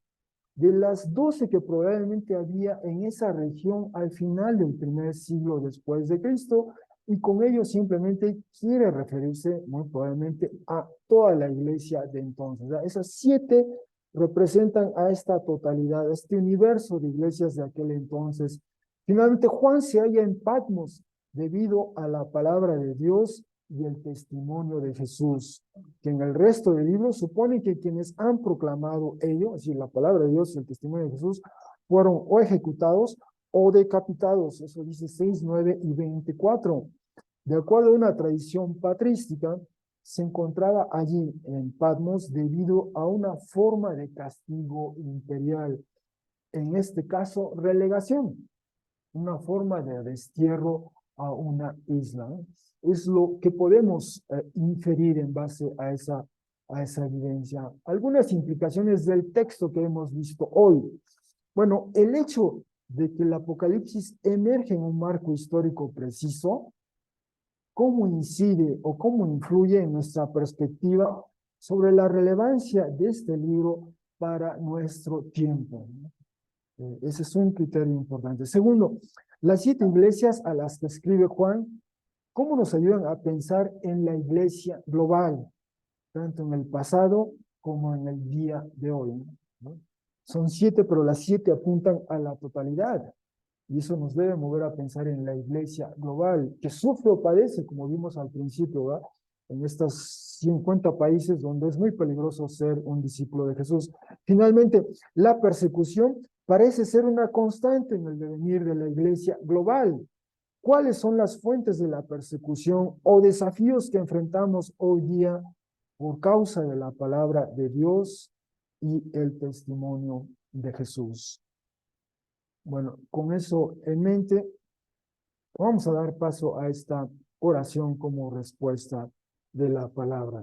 de las 12 que probablemente había en esa región al final del primer siglo después de Cristo, y con ello simplemente quiere referirse muy probablemente a toda la iglesia de entonces. Esas 7 representan a esta totalidad, a este universo de iglesias de aquel entonces. Finalmente, Juan se halla en Patmos, debido a la palabra de Dios y el testimonio de Jesús, que en el resto del libro supone que quienes han proclamado ello, es decir, la palabra de Dios y el testimonio de Jesús, fueron o ejecutados o decapitados. Eso dice 6, 9 y 24. De acuerdo a una tradición patrística, se encontraba allí en Patmos debido a una forma de castigo imperial, en este caso relegación, una forma de destierro a una isla. Es lo que podemos inferir en base a esa evidencia. Algunas implicaciones del texto que hemos visto hoy. Bueno, el hecho de que el Apocalipsis emerge en un marco histórico preciso, cómo incide o cómo influye en nuestra perspectiva sobre la relevancia de este libro para nuestro tiempo. Ese es un criterio importante. Segundo, las 7 iglesias a las que escribe Juan, ¿cómo nos ayudan a pensar en la iglesia global, tanto en el pasado como en el día de hoy? ¿No? Son 7, pero las 7 apuntan a la totalidad. Y eso nos debe mover a pensar en la iglesia global, que sufre o padece, como vimos al principio, ¿verdad? En estos 50 países donde es muy peligroso ser un discípulo de Jesús. Finalmente, la persecución parece ser una constante en el devenir de la iglesia global. ¿Cuáles son las fuentes de la persecución o desafíos que enfrentamos hoy día por causa de la palabra de Dios y el testimonio de Jesús? Bueno, con eso en mente, vamos a dar paso a esta oración como respuesta de la palabra.